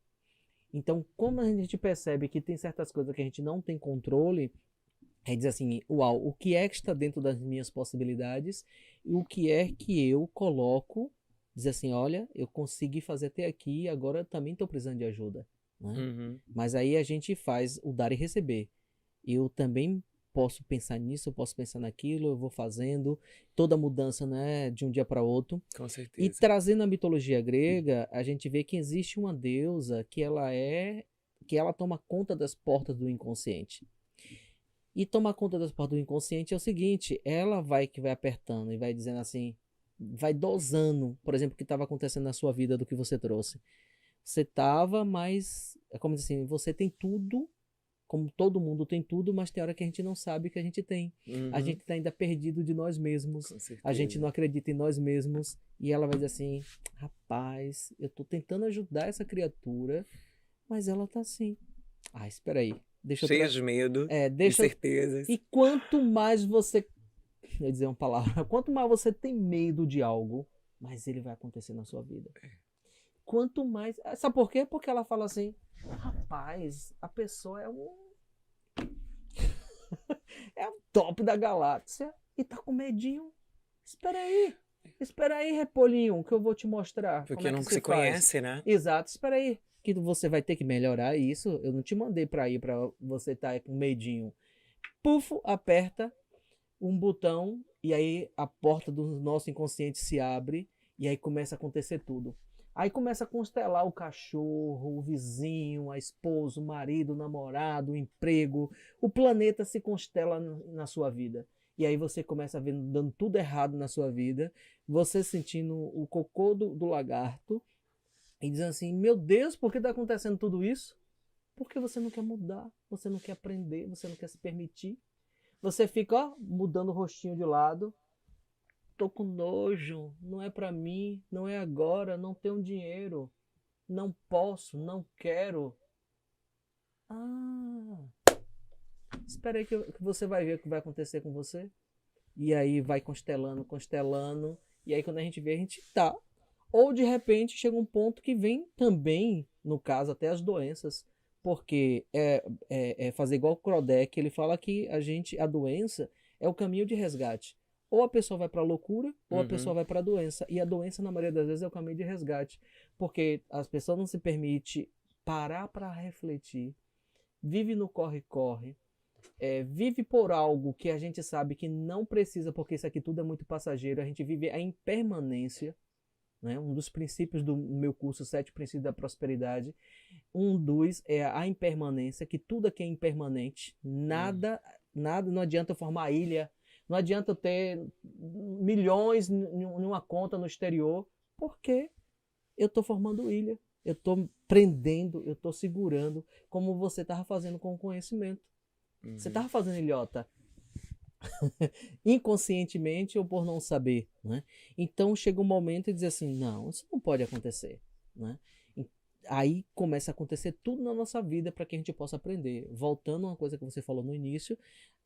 Speaker 1: Então, como a gente percebe que tem certas coisas que a gente não tem controle, é dizer assim, uau, o que é que está dentro das minhas possibilidades e o que é que eu coloco, dizer assim, olha, eu consegui fazer até aqui, agora eu também estou precisando de ajuda, né?
Speaker 2: Uhum,
Speaker 1: Mas aí a gente faz o dar e receber. Eu também posso pensar nisso, eu posso pensar naquilo, eu vou fazendo toda mudança, né, de um dia para outro.
Speaker 2: com
Speaker 1: E
Speaker 2: certeza.
Speaker 1: trazendo a mitologia grega, a gente vê que existe uma deusa que ela toma conta das portas do inconsciente. E tomar conta das portas do inconsciente é o seguinte, ela vai apertando e vai dizendo assim, vai dosando, por exemplo, o que estava acontecendo na sua vida do que você trouxe. Você estava, mas é como dizer assim, você tem tudo, como todo mundo tem tudo, mas tem hora que a gente não sabe que a gente tem. A
Speaker 2: Uhum,
Speaker 1: gente está ainda perdido de nós mesmos.
Speaker 2: com
Speaker 1: A gente
Speaker 2: certeza.
Speaker 1: não acredita em nós mesmos. E ela vai dizer assim: rapaz, eu estou tentando ajudar essa criatura, mas ela tá assim. Ah, espera aí. Deixa eu
Speaker 2: Cheia de medo,
Speaker 1: deixa.
Speaker 2: incertezas.
Speaker 1: E quanto mais você. Eu ia dizer uma palavra. Quanto mais você tem medo de algo, mais ele vai acontecer na sua vida. Quanto mais. Sabe por quê? Porque ela fala assim: rapaz, a pessoa é um. É o top da galáxia e tá com medinho. Espera aí, Repolhinho, que eu vou te mostrar.
Speaker 2: Porque
Speaker 1: como é
Speaker 2: não
Speaker 1: que
Speaker 2: se
Speaker 1: se faz.
Speaker 2: conhece, né?
Speaker 1: Exato, espera aí, que você vai ter que melhorar isso. Eu não te mandei pra ir pra você estar com medinho. Pufo, aperta um botão e aí a porta do nosso inconsciente se abre e aí começa a acontecer tudo. Aí começa a constelar o cachorro, o vizinho, a esposa, o marido, o namorado, o emprego. O planeta se constela na sua vida. E aí você começa a ver dando tudo errado na sua vida. Você sentindo o cocô do lagarto. E dizendo assim, meu Deus, por que está acontecendo tudo isso? Porque você não quer mudar, você não quer aprender, você não quer se permitir. Você fica, ó, mudando o rostinho de lado. Tô com nojo, não é pra mim, não é agora, não tenho dinheiro, não posso, não quero. Ah, espera aí que você vai ver o que vai acontecer com você. E aí vai constelando, constelando. E aí quando a gente vê, a gente tá. Ou de repente chega um ponto que vem também, no caso, até as doenças. Porque é fazer igual o Krodek, ele fala que a doença é o caminho de resgate. Ou a pessoa vai para a loucura, ou a pessoa vai para a doença. E a doença, na maioria das vezes, é o caminho de resgate. Porque as pessoas não se permitem parar para refletir. Vive no corre-corre. Vive por algo que a gente sabe que não precisa, porque isso aqui tudo é muito passageiro. A gente vive a impermanência. Né? Um dos princípios do meu curso, 7 Princípios da Prosperidade, um dos é a impermanência, que tudo aqui é impermanente, nada, não adianta eu formar ilha, não adianta eu ter milhões em uma conta no exterior, porque eu estou formando ilha, eu estou prendendo, eu estou segurando, como você estava fazendo com o conhecimento. Você estava fazendo ilhota, inconscientemente ou por não saber, né? Então chega um momento e diz assim, não, isso não pode acontecer, né? Aí começa a acontecer tudo na nossa vida para que a gente possa aprender. Voltando a uma coisa que você falou no início,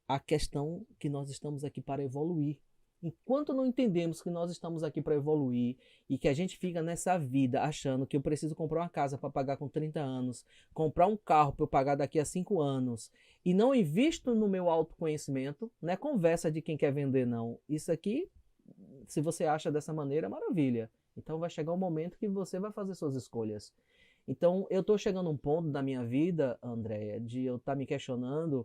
Speaker 1: a questão que nós estamos aqui para evoluir. Enquanto não entendemos que nós estamos aqui para evoluir e que a gente fica nessa vida achando que eu preciso comprar uma casa para pagar com 30 anos, comprar um carro para eu pagar daqui a 5 anos e não invisto no meu autoconhecimento, não é conversa de quem quer vender não. Isso aqui, se você acha dessa maneira, é maravilha. Então vai chegar um momento que você vai fazer suas escolhas. Então eu estou chegando a um ponto da minha vida, Andréia, de eu estar me questionando.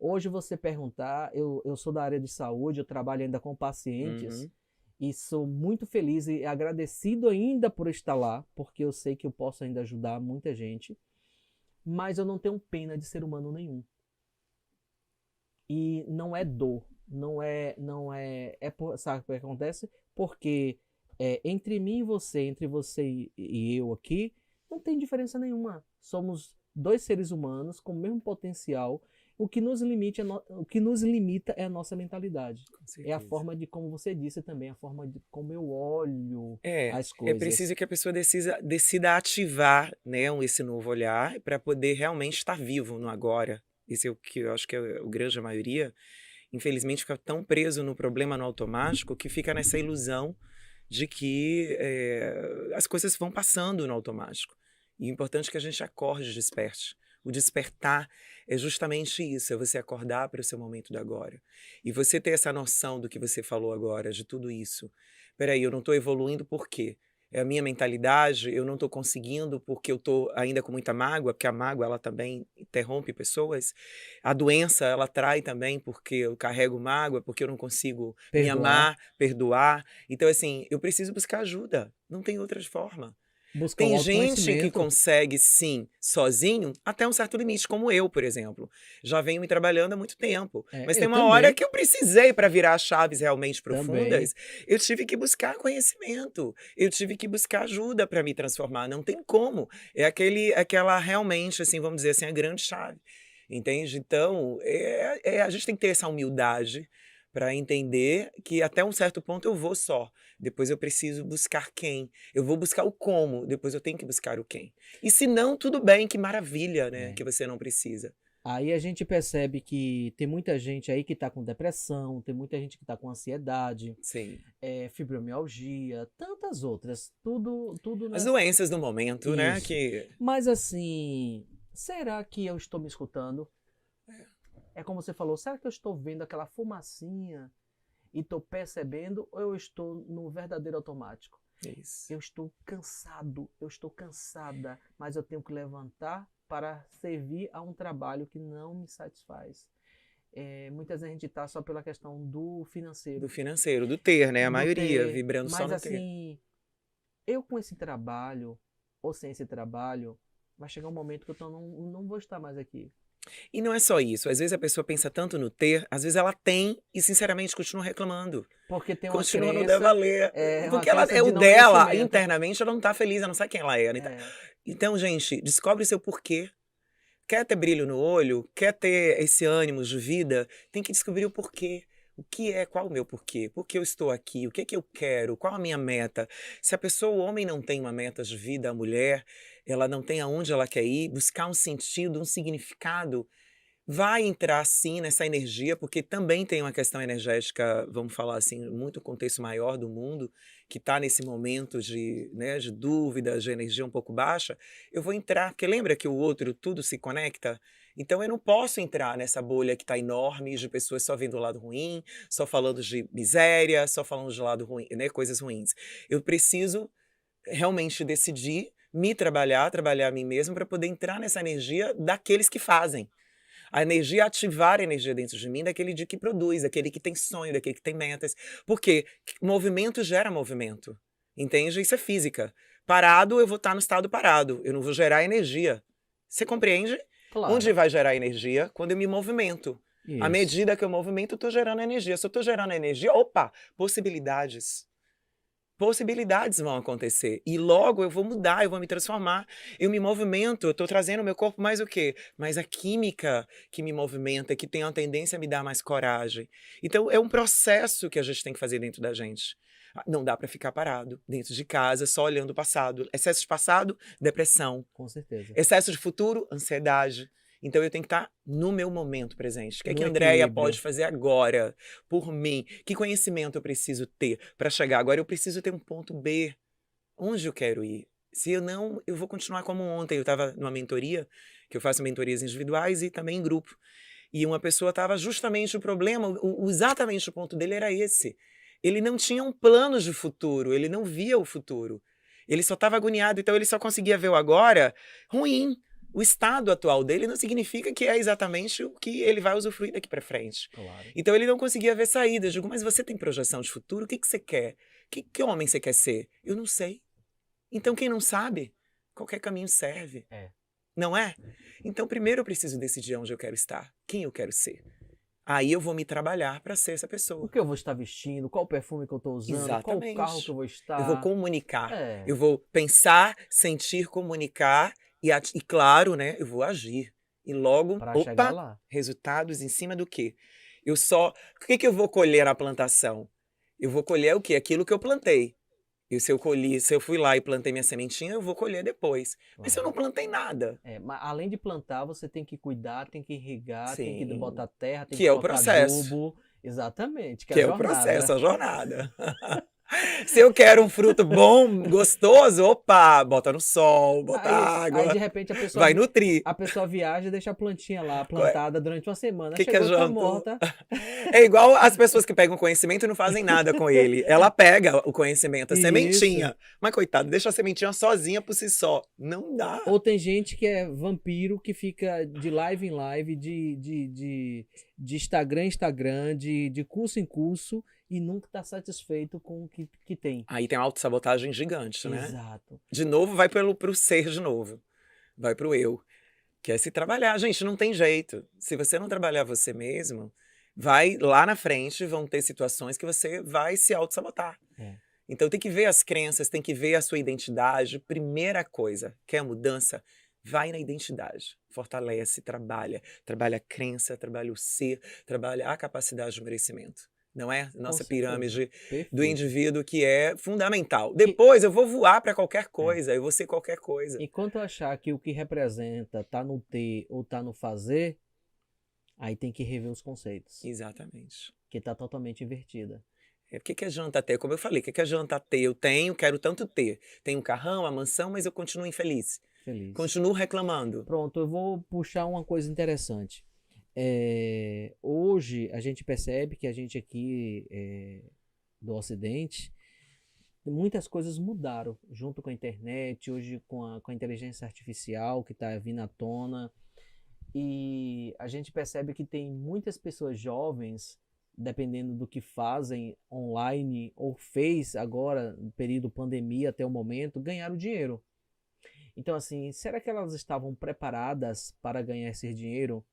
Speaker 1: Hoje você perguntar, eu sou da área de saúde, eu trabalho ainda com pacientes e sou muito feliz e agradecido ainda por estar lá, porque eu sei que eu posso ainda ajudar muita gente, mas eu não tenho pena de ser humano nenhum. E não é dor, sabe o que acontece? Porque entre mim e você, entre você e eu aqui, não tem diferença nenhuma. Somos dois seres humanos com o mesmo potencial. O que nos limita é a nossa mentalidade. É a forma de, como você disse também, a forma de como eu olho as coisas.
Speaker 2: É preciso que a pessoa decida ativar, né, esse novo olhar para poder realmente estar vivo no agora. Esse é o que eu acho que é o grande maioria. Infelizmente fica tão preso no problema no automático que fica nessa ilusão de que as coisas vão passando no automático. E o importante é que a gente acorde e desperte. O despertar é justamente isso, é você acordar para o seu momento do agora. E você ter essa noção do que você falou agora, de tudo isso. Peraí, eu não estou evoluindo por quê? É a minha mentalidade, eu não estou conseguindo porque eu estou ainda com muita mágoa, porque a mágoa ela também interrompe pessoas. A doença ela trai também porque eu carrego mágoa, porque eu não consigo me amar, perdoar. Então assim, eu preciso buscar ajuda, não tem outra forma.
Speaker 1: Buscar
Speaker 2: Tem
Speaker 1: o
Speaker 2: gente que
Speaker 1: autoconhecimento.
Speaker 2: consegue, sim, sozinho, até um certo limite, como eu, por exemplo. Já venho me trabalhando há muito tempo. Mas tem uma hora que eu precisei, para virar chaves realmente profundas, eu tive que buscar conhecimento. Eu tive que buscar ajuda para me transformar. Não tem como. É aquela realmente, assim, vamos dizer assim, a grande chave. Entende? Então, a gente tem que ter essa humildade para entender que até um certo ponto eu vou só. Depois eu preciso buscar quem. Eu vou buscar o como, depois eu tenho que buscar o quem. E se não, tudo bem, que maravilha, né? Que você não precisa.
Speaker 1: Aí a gente percebe que tem muita gente aí que tá com depressão, tem muita gente que tá com ansiedade,
Speaker 2: Sim.
Speaker 1: fibromialgia, tantas outras. Tudo
Speaker 2: As
Speaker 1: nessa.
Speaker 2: doenças do momento, né?
Speaker 1: Isso. Mas assim, será que eu estou me escutando? É como você falou, será que eu estou vendo aquela fumacinha e estou percebendo ou eu estou no verdadeiro automático?
Speaker 2: Isso.
Speaker 1: Eu estou cansado, eu estou cansada, mas eu tenho que levantar para servir a um trabalho que não me satisfaz. Muitas vezes a gente está só pela questão do financeiro.
Speaker 2: Do financeiro, do ter, né? A
Speaker 1: Do
Speaker 2: maioria
Speaker 1: ter,
Speaker 2: vibrando só
Speaker 1: mas
Speaker 2: no ter.
Speaker 1: assim, eu com esse trabalho, ou sem esse trabalho, vai chegar um momento que eu não vou estar mais aqui.
Speaker 2: E não é só isso. Às vezes a pessoa pensa tanto no ter, às vezes ela tem e, sinceramente, continua reclamando.
Speaker 1: Porque tem uma
Speaker 2: Continua não
Speaker 1: crença,
Speaker 2: deve valer.
Speaker 1: uma
Speaker 2: Porque ela
Speaker 1: crença
Speaker 2: é o
Speaker 1: de não
Speaker 2: dela,
Speaker 1: merecimento.
Speaker 2: internamente, ela não tá feliz, ela não sabe quem ela é. Então, gente, descobre o seu porquê. Quer ter brilho no olho? Quer ter esse ânimo de vida? Tem que descobrir o porquê. O que é? Qual o meu porquê? Por que eu estou aqui? O que é que eu quero? Qual a minha meta? Se a pessoa, o homem, não tem uma meta de vida, a mulher, ela não tem aonde ela quer ir, buscar um sentido, um significado, vai entrar sim nessa energia, porque também tem uma questão energética, vamos falar assim, muito contexto maior do mundo, que está nesse momento de, né, de dúvida, de energia um pouco baixa. Eu vou entrar, porque lembra que o outro, tudo se conecta? Então eu não posso entrar nessa bolha que está enorme, de pessoas só vendo o lado ruim, só falando de miséria, só falando de lado ruim, né, coisas ruins. Eu preciso realmente decidir me trabalhar a mim mesmo para poder entrar nessa energia daqueles que fazem. A energia, ativar a energia dentro de mim daquele de que produz, daquele que tem sonho, daquele que tem metas. Porque movimento gera movimento. Entende? Isso é física. Parado, eu vou estar no estado parado. Eu não vou gerar energia. Você compreende?
Speaker 1: Claro.
Speaker 2: Onde vai gerar energia? Quando eu me movimento. À
Speaker 1: Isso.
Speaker 2: medida que eu movimento, eu estou gerando energia. Se eu estou gerando energia, opa, possibilidades. Possibilidades vão acontecer. E logo eu vou mudar, eu vou me transformar. Eu me movimento, eu estou trazendo ao meu corpo mais o quê? Mais a química que me movimenta, que tem uma tendência a me dar mais coragem. Então é um processo que a gente tem que fazer dentro da gente. Não dá para ficar parado dentro de casa, só olhando o passado. Excesso de passado, depressão.
Speaker 1: Com certeza.
Speaker 2: Excesso de futuro, ansiedade. Então eu tenho que estar no meu momento presente. O que é que a
Speaker 1: No
Speaker 2: Andréia
Speaker 1: equilíbrio.
Speaker 2: pode fazer agora, por mim? Que conhecimento eu preciso ter para chegar? Agora eu preciso ter um ponto B. Onde eu quero ir? Se eu não, eu vou continuar como ontem. Eu estava numa mentoria, que eu faço mentorias individuais e também em grupo. E uma pessoa estava justamente o problema, exatamente o ponto dele era esse. Ele não tinha um plano de futuro, ele não via o futuro. Ele só estava agoniado, então ele só conseguia ver o agora ruim. O estado atual dele não significa que é exatamente o que ele vai usufruir daqui para frente.
Speaker 1: Claro.
Speaker 2: Então ele não conseguia ver saída. Eu digo, mas você tem projeção de futuro? O que você quer? Que homem você quer ser? Eu não sei. Então quem não sabe, qualquer caminho serve. Não é? Então primeiro eu preciso decidir onde eu quero estar, quem eu quero ser. Aí eu vou me trabalhar para ser essa pessoa.
Speaker 1: O que eu vou estar vestindo, qual perfume que eu estou usando,
Speaker 2: Exatamente.
Speaker 1: qual carro que eu vou estar.
Speaker 2: Eu vou comunicar. Eu vou pensar, sentir, comunicar e claro, né, eu vou agir. E logo,
Speaker 1: Pra chegar lá.
Speaker 2: Resultados em cima do quê? O que eu vou colher na plantação? Eu vou colher o quê? Aquilo que eu plantei. E se eu fui lá e plantei minha sementinha, eu vou colher depois. Mas se eu não plantei nada.
Speaker 1: Mas além de plantar, você tem que cuidar, tem que irrigar, tem que botar terra, tem
Speaker 2: que
Speaker 1: que
Speaker 2: é
Speaker 1: botar
Speaker 2: o processo.
Speaker 1: adubo. Exatamente.
Speaker 2: Que é o processo, a jornada. Se eu quero um fruto bom, gostoso, opa, bota no sol, bota água.
Speaker 1: Aí de repente a pessoa
Speaker 2: vai nutrir.
Speaker 1: A pessoa viaja e deixa a plantinha lá plantada durante uma semana.
Speaker 2: Que
Speaker 1: chegou,
Speaker 2: é
Speaker 1: tá morta.
Speaker 2: É igual as pessoas que pegam conhecimento e não fazem nada com ele. Ela pega o conhecimento, a sementinha. Mas coitado, deixa a sementinha sozinha por si só. Não dá.
Speaker 1: Ou tem gente que é vampiro, que fica de live em live, de Instagram em Instagram, de curso em curso, e nunca está satisfeito com o que tem.
Speaker 2: Aí tem uma autossabotagem gigante, né?
Speaker 1: Exato.
Speaker 2: De novo, vai pro ser de novo. Vai pro eu. Que é se trabalhar. Gente, não tem jeito. Se você não trabalhar você mesmo, vai lá na frente, vão ter situações que você vai se autossabotar. Então tem que ver as crenças, tem que ver a sua identidade. Primeira coisa, quer mudança? Vai na identidade. Fortalece, trabalha. Trabalha a crença, trabalha o ser, trabalha a capacidade de merecimento. Não é? Nossa pirâmide do indivíduo, que é fundamental. Depois eu vou voar para qualquer coisa, eu vou ser qualquer coisa.
Speaker 1: Enquanto eu achar que o que representa tá no ter ou tá no fazer, Aí tem que rever os conceitos,
Speaker 2: Exatamente.
Speaker 1: que tá totalmente invertida.
Speaker 2: O que que adianta ter? Como eu falei, o que que adianta ter? Eu tenho, quero tanto ter. Tenho um carrão, a mansão, mas eu continuo infeliz.
Speaker 1: Feliz.
Speaker 2: Continuo reclamando.
Speaker 1: Pronto, eu vou puxar uma coisa interessante. Hoje a gente percebe que a gente aqui do Ocidente, muitas coisas mudaram junto com a internet, hoje com a inteligência artificial que está vindo à tona. E a gente percebe que tem muitas pessoas jovens, dependendo do que fazem online ou fez agora, no período pandemia até o momento, ganharam dinheiro. Então, assim, será que elas estavam preparadas para ganhar esse dinheiro?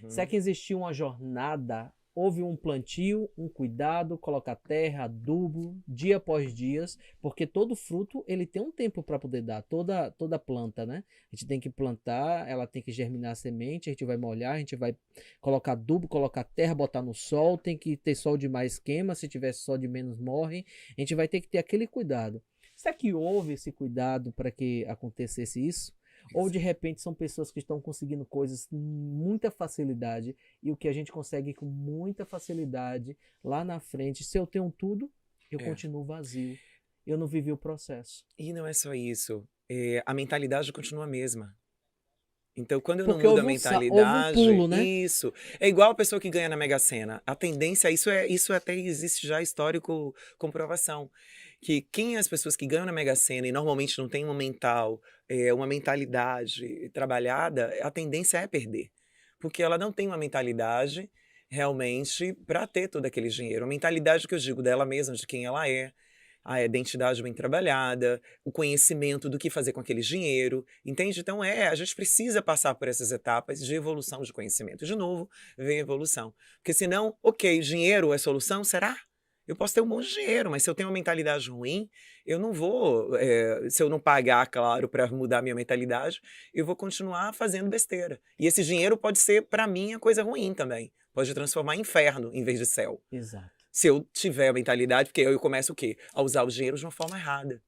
Speaker 1: Será
Speaker 2: Uhum.
Speaker 1: que existia uma jornada? Houve um plantio, um cuidado, colocar terra, adubo, dia após dia, porque todo fruto ele tem um tempo para poder dar, toda planta, né? A gente tem que plantar, ela tem que germinar a semente, a gente vai molhar, a gente vai colocar adubo, colocar terra, botar no sol, tem que ter sol demais queima, se tiver sol de menos morre, a gente vai ter que ter aquele cuidado. Será que houve esse cuidado para que acontecesse isso? Ou de repente são pessoas que estão conseguindo coisas com muita facilidade e o que a gente consegue com muita facilidade lá na frente, se eu tenho tudo, eu
Speaker 2: É.
Speaker 1: continuo vazio. Eu não vivi o processo.
Speaker 2: E não é só isso. A mentalidade continua a mesma. Então, quando eu não
Speaker 1: Porque
Speaker 2: mudo a
Speaker 1: houve um
Speaker 2: mentalidade,
Speaker 1: pulo, né?
Speaker 2: isso. É igual a pessoa que ganha na Mega Sena. A tendência, isso até existe já histórico comprovação. Que quem é as pessoas que ganham na Mega Sena e normalmente não tem uma mentalidade trabalhada, a tendência é perder. Porque ela não tem uma mentalidade realmente para ter todo aquele dinheiro. A mentalidade que eu digo dela mesma, de quem ela é, a identidade bem trabalhada, o conhecimento do que fazer com aquele dinheiro, entende? Então a gente precisa passar por essas etapas de evolução de conhecimento. De novo, vem a evolução. Porque senão, ok, dinheiro é solução, será? Eu posso ter um monte de dinheiro, mas se eu tenho uma mentalidade ruim, eu não vou, se eu não pagar, claro, para mudar minha mentalidade, eu vou continuar fazendo besteira. E esse dinheiro pode ser, para mim, a coisa ruim também. Pode transformar em inferno em vez de céu.
Speaker 1: Exato.
Speaker 2: Se eu tiver a mentalidade, porque eu começo o quê? A usar o dinheiro de uma forma errada.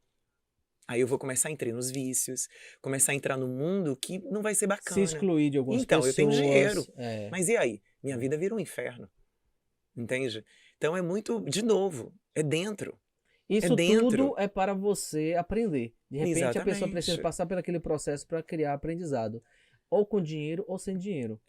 Speaker 2: Aí eu vou começar a entrar nos vícios, começar a entrar no mundo que não vai ser
Speaker 1: Se
Speaker 2: bacana.
Speaker 1: excluir de algumas
Speaker 2: Então, eu tenho dinheiro,
Speaker 1: pessoas. É.
Speaker 2: mas e aí? Minha vida vira um inferno, entende? Então é muito, de novo, é dentro. É
Speaker 1: Isso tudo
Speaker 2: dentro.
Speaker 1: é para você aprender. De repente a pessoa precisa
Speaker 2: Exatamente.
Speaker 1: passar por aquele processo para criar aprendizado. Ou com dinheiro ou sem dinheiro.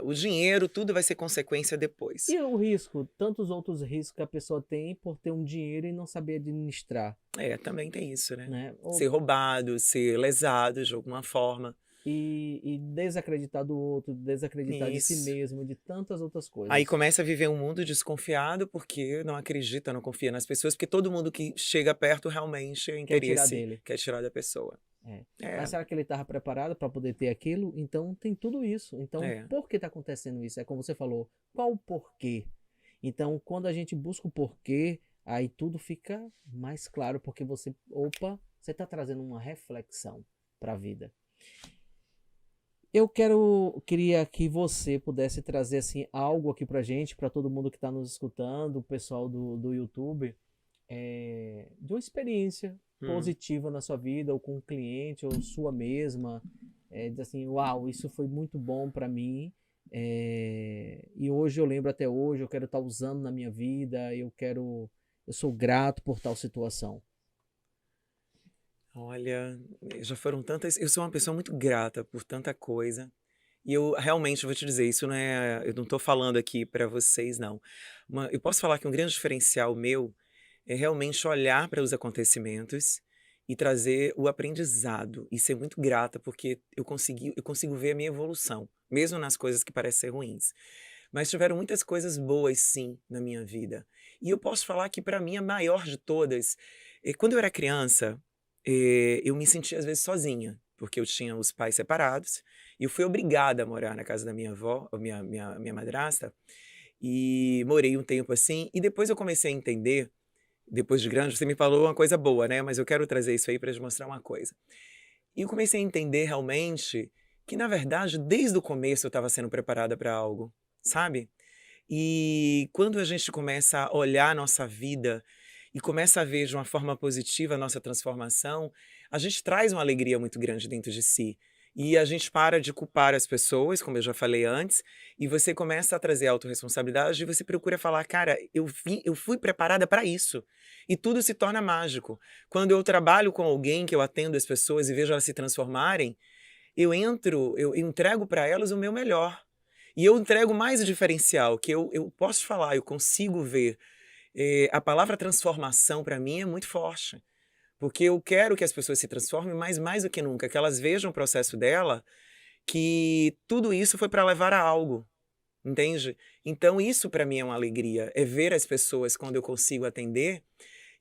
Speaker 2: O dinheiro, tudo vai ser consequência depois.
Speaker 1: E o risco, tantos outros riscos que a pessoa tem por ter um dinheiro e não saber administrar,
Speaker 2: Também tem isso, né?
Speaker 1: né?
Speaker 2: Ser roubado, ser lesado de alguma forma.
Speaker 1: E desacreditar do outro, desacreditar de si
Speaker 2: Isso.
Speaker 1: mesmo, de tantas outras coisas.
Speaker 2: Aí começa a viver um mundo desconfiado porque não acredita, não confia nas pessoas, porque todo mundo que chega perto realmente é
Speaker 1: Quer tirar
Speaker 2: interesse,
Speaker 1: dele.
Speaker 2: quer tirar da pessoa.
Speaker 1: Mas será que ele estava preparado para poder ter aquilo? Então tem tudo isso. Então,
Speaker 2: É.
Speaker 1: por que está acontecendo isso? É como você falou, qual o porquê? Então, quando a gente busca o porquê, aí tudo fica mais claro, porque você está trazendo uma reflexão para a vida. Queria que você pudesse trazer assim algo aqui pra gente, para todo mundo que está nos escutando, o pessoal do YouTube, de uma experiência positiva na sua vida, ou com um cliente, ou sua mesma, diz assim, uau, isso foi muito bom para mim, e hoje eu lembro até hoje, eu quero estar usando na minha vida, eu sou grato por tal situação.
Speaker 2: Olha, já foram tantas. Eu sou uma pessoa muito grata por tanta coisa. E eu realmente vou te dizer, isso não é. Eu não estou falando aqui para vocês, não. Eu posso falar que um grande diferencial meu é realmente olhar para os acontecimentos e trazer o aprendizado e ser muito grata, porque eu consigo ver a minha evolução, mesmo nas coisas que parecem ser ruins. Mas tiveram muitas coisas boas, sim, na minha vida. E eu posso falar que, para mim, a maior de todas, quando eu era criança, eu me sentia às vezes sozinha, porque eu tinha os pais separados e eu fui obrigada a morar na casa da minha avó, minha madrasta, e morei um tempo assim. E depois eu comecei a entender, depois de grande, você me falou uma coisa boa, né? Mas eu quero trazer isso aí para te mostrar uma coisa. E eu comecei a entender realmente que, na verdade, desde o começo eu estava sendo preparada para algo, sabe? E quando a gente começa a olhar a nossa vida e começa a ver de uma forma positiva a nossa transformação, a gente traz uma alegria muito grande dentro de si. E a gente para de culpar as pessoas, como eu já falei antes, e você começa a trazer autorresponsabilidade e você procura falar, cara, eu fui preparada para isso. E tudo se torna mágico. Quando eu trabalho com alguém, que eu atendo as pessoas e vejo elas se transformarem, eu entrego para elas o meu melhor. E eu entrego mais o diferencial, que eu posso falar, eu consigo ver. A palavra transformação, para mim, é muito forte. Porque eu quero que as pessoas se transformem, mas mais do que nunca, que elas vejam o processo dela, que tudo isso foi para levar a algo, entende? Então isso para mim é uma alegria, é ver as pessoas quando eu consigo atender,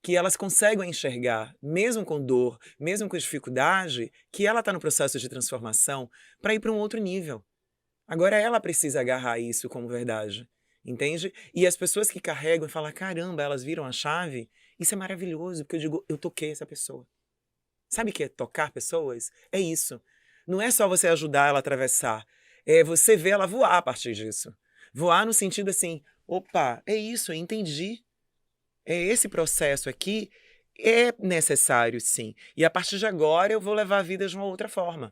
Speaker 2: que elas conseguem enxergar, mesmo com dor, mesmo com dificuldade, que ela está no processo de transformação para ir para um outro nível. Agora ela precisa agarrar isso como verdade, entende? E as pessoas que carregam e falam, caramba, elas viram a chave, isso é maravilhoso, porque eu digo, eu toquei essa pessoa. Sabe o que é tocar pessoas? É isso. Não é só você ajudar ela a atravessar, é você ver ela voar a partir disso. Voar no sentido assim, opa, é isso, eu entendi. É esse processo aqui é necessário, sim. E a partir de agora eu vou levar a vida de uma outra forma.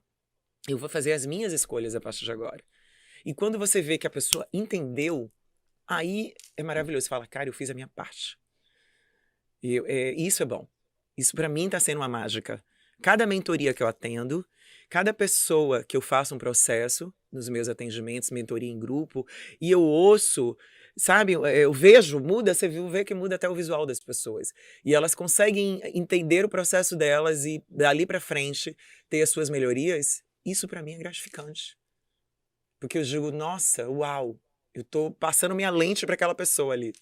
Speaker 2: Eu vou fazer as minhas escolhas a partir de agora. E quando você vê que a pessoa entendeu, aí é maravilhoso. Você fala, cara, eu fiz a minha parte. Isso é bom. Isso para mim está sendo uma mágica. Cada mentoria que eu atendo, cada pessoa que eu faço um processo nos meus atendimentos, mentoria em grupo, e eu ouço, sabe, eu vejo, muda, você vê que muda até o visual das pessoas. E elas conseguem entender o processo delas e dali para frente ter as suas melhorias. Isso para mim é gratificante. Porque eu digo, nossa, uau, eu tô passando minha lente para aquela pessoa ali.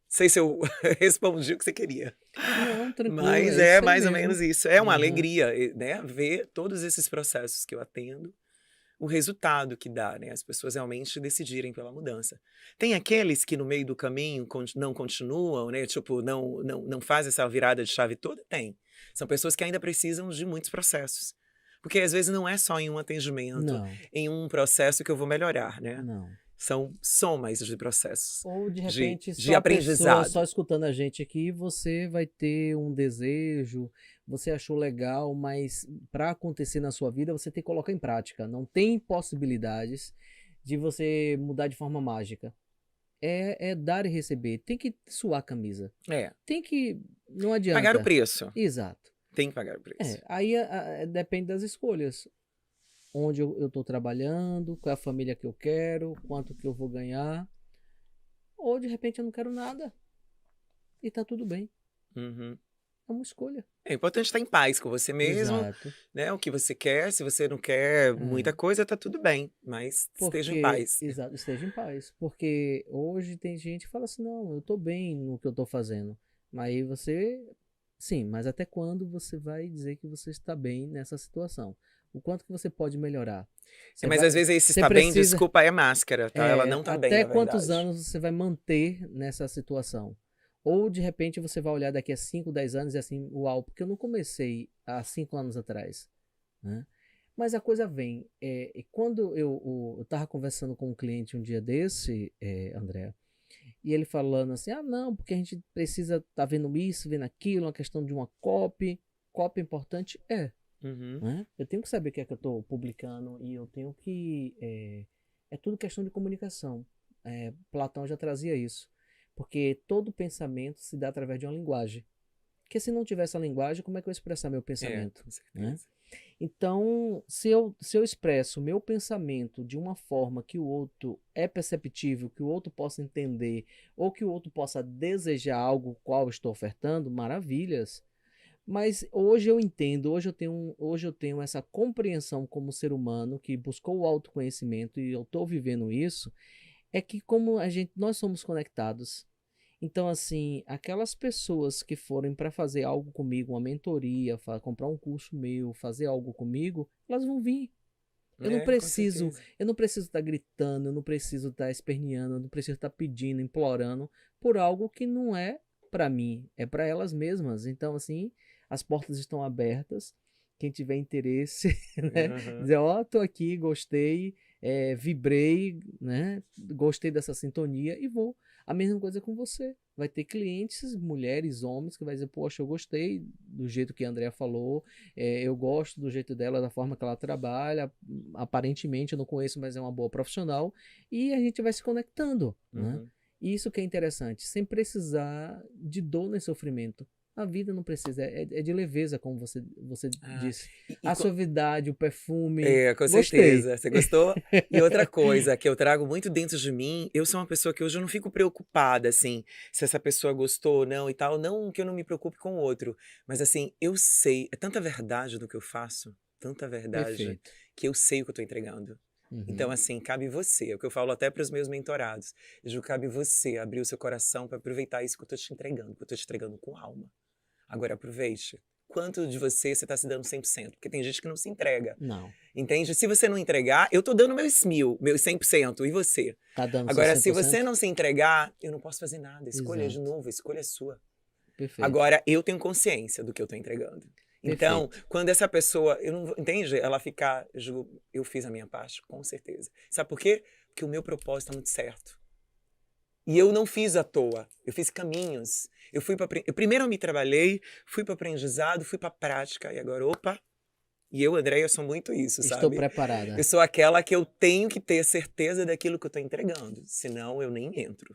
Speaker 2: Sei se eu respondi o que você queria.
Speaker 1: Não, tranquilo,
Speaker 2: Mas
Speaker 1: é
Speaker 2: é
Speaker 1: isso aí
Speaker 2: mais ou
Speaker 1: mesmo.
Speaker 2: menos isso. É uma
Speaker 1: Aham.
Speaker 2: alegria, né, ver todos esses processos que eu atendo, o resultado que dá, né, as pessoas realmente decidirem pela mudança. Tem aqueles que no meio do caminho não continuam, né, tipo, não faz essa virada de chave toda? Tem. São pessoas que ainda precisam de muitos processos. Porque às vezes não é só em um atendimento,
Speaker 1: Não,
Speaker 2: em um processo que eu vou melhorar, né.
Speaker 1: não.
Speaker 2: São somas de processos,
Speaker 1: Ou de
Speaker 2: de
Speaker 1: repente
Speaker 2: de
Speaker 1: só a pessoa, só
Speaker 2: aprendizado.
Speaker 1: escutando a gente aqui, você vai ter um desejo, você achou legal, mas para acontecer na sua vida, você tem que colocar em prática. Não tem possibilidades de você mudar de forma mágica. É dar e receber. Tem que suar a camisa.
Speaker 2: É,
Speaker 1: Tem que. Não
Speaker 2: pagar o
Speaker 1: adianta.
Speaker 2: preço.
Speaker 1: Exato.
Speaker 2: Tem que pagar o preço.
Speaker 1: Aí depende das escolhas. Onde eu estou trabalhando, qual é a família que eu quero, quanto que eu vou ganhar. Ou de repente eu não quero nada. E tá tudo bem.
Speaker 2: Uhum.
Speaker 1: É uma escolha.
Speaker 2: É importante estar em paz com você mesmo,
Speaker 1: Exato.
Speaker 2: né, o que você quer, se você não quer muita
Speaker 1: É.
Speaker 2: coisa, tá tudo bem, mas esteja em
Speaker 1: Porque,
Speaker 2: paz.
Speaker 1: exato, esteja em paz. Porque hoje tem gente que fala assim, não, eu tô bem no que eu tô fazendo. Mas aí você, sim, mas até quando você vai dizer que você está bem nessa situação? O quanto que você pode melhorar? Você
Speaker 2: Mas
Speaker 1: vai,
Speaker 2: às vezes esse
Speaker 1: você
Speaker 2: está bem,
Speaker 1: precisa,
Speaker 2: desculpa, é máscara, tá, ela não tá bem,
Speaker 1: até
Speaker 2: na
Speaker 1: quantos
Speaker 2: verdade.
Speaker 1: anos você vai manter nessa situação? Ou de repente você vai olhar daqui a 5, 10 anos e assim, uau, porque eu não comecei há 5 anos atrás, né? Mas a coisa vem. E quando eu tava conversando com um cliente um dia desse, André, e ele falando assim: ah, não, porque a gente precisa tá vendo isso, vendo aquilo, uma questão de uma copy. Copy é importante?
Speaker 2: Uhum.
Speaker 1: Né? Eu tenho que saber o que é que eu estou publicando e eu tenho que. É tudo questão de comunicação. Platão já trazia isso. Porque todo pensamento se dá através de uma linguagem. Porque se não tivesse a linguagem, como é que eu ia expressar meu pensamento?
Speaker 2: Com
Speaker 1: Né?
Speaker 2: certeza.
Speaker 1: Então, se eu expresso o meu pensamento de uma forma que o outro é perceptível, que o outro possa entender, ou que o outro possa desejar algo qual eu estou ofertando, maravilhas. Mas hoje eu entendo, hoje eu tenho essa compreensão como ser humano que buscou o autoconhecimento e eu estou vivendo isso, é que como nós somos conectados. Então, assim, aquelas pessoas que forem para fazer algo comigo, uma mentoria, comprar um curso meu, fazer algo comigo, elas vão vir. Eu não
Speaker 2: Com
Speaker 1: preciso,
Speaker 2: certeza.
Speaker 1: eu não preciso estar gritando, eu não preciso estar esperneando, eu não preciso estar pedindo, implorando por algo que não é para mim, é para elas mesmas. Então, assim, as portas estão abertas. Quem tiver interesse, né,
Speaker 2: Aham.
Speaker 1: dizer, ó, tô aqui, gostei, vibrei, né, gostei dessa sintonia e vou. A mesma coisa com você. Vai ter clientes, mulheres, homens, que vai dizer, poxa, eu gostei do jeito que a Andrea falou, eu gosto do jeito dela, da forma que ela trabalha, aparentemente eu não conheço, mas é uma boa profissional, e a gente vai se conectando, né?
Speaker 2: Uhum.
Speaker 1: E isso que é interessante, sem precisar de dor nem sofrimento. A vida não precisa, é de leveza, como você
Speaker 2: Ah,
Speaker 1: disse.
Speaker 2: e
Speaker 1: A suavidade, o perfume,
Speaker 2: com
Speaker 1: gostei.
Speaker 2: certeza. Você gostou? E outra coisa que eu trago muito dentro de mim, eu sou uma pessoa que hoje eu não fico preocupada, assim, se essa pessoa gostou ou não e tal. Não que eu não me preocupe com o outro, mas assim, eu sei, é tanta verdade do que eu faço, tanta verdade,
Speaker 1: Perfeito.
Speaker 2: que eu sei o que eu tô entregando. Então,
Speaker 1: Uhum.
Speaker 2: assim, cabe você, é o que eu falo até para os meus mentorados. Eu digo, cabe você abrir o seu coração para aproveitar isso que eu tô te entregando, que eu tô te entregando com alma. Agora aproveite. Quanto de você está se dando 100%? Porque tem gente que não se entrega.
Speaker 1: Não,
Speaker 2: Entende? Se você não entregar, eu tô dando meus 1000, meus 100%, e você?
Speaker 1: tá dando seu
Speaker 2: Agora, se você
Speaker 1: 100%?
Speaker 2: não se entregar, eu não posso fazer nada. Escolha de
Speaker 1: Exato.
Speaker 2: novo, a escolha é sua.
Speaker 1: Perfeito.
Speaker 2: Agora, eu tenho consciência do que eu tô entregando. Então,
Speaker 1: Perfeito.
Speaker 2: quando essa pessoa, eu não, entende? Ela ficar, eu fiz a minha parte, com certeza. Sabe por quê? Porque o meu propósito tá muito certo. E eu não fiz à toa, eu fiz caminhos. Eu fui para primeiro eu me trabalhei, fui para aprendizado, fui para prática e agora, opa. E eu, Andréia, sou muito isso,
Speaker 1: Estou
Speaker 2: sabe? Eu
Speaker 1: preparada.
Speaker 2: sou aquela que eu tenho que ter certeza daquilo que eu tô entregando, senão eu nem entro.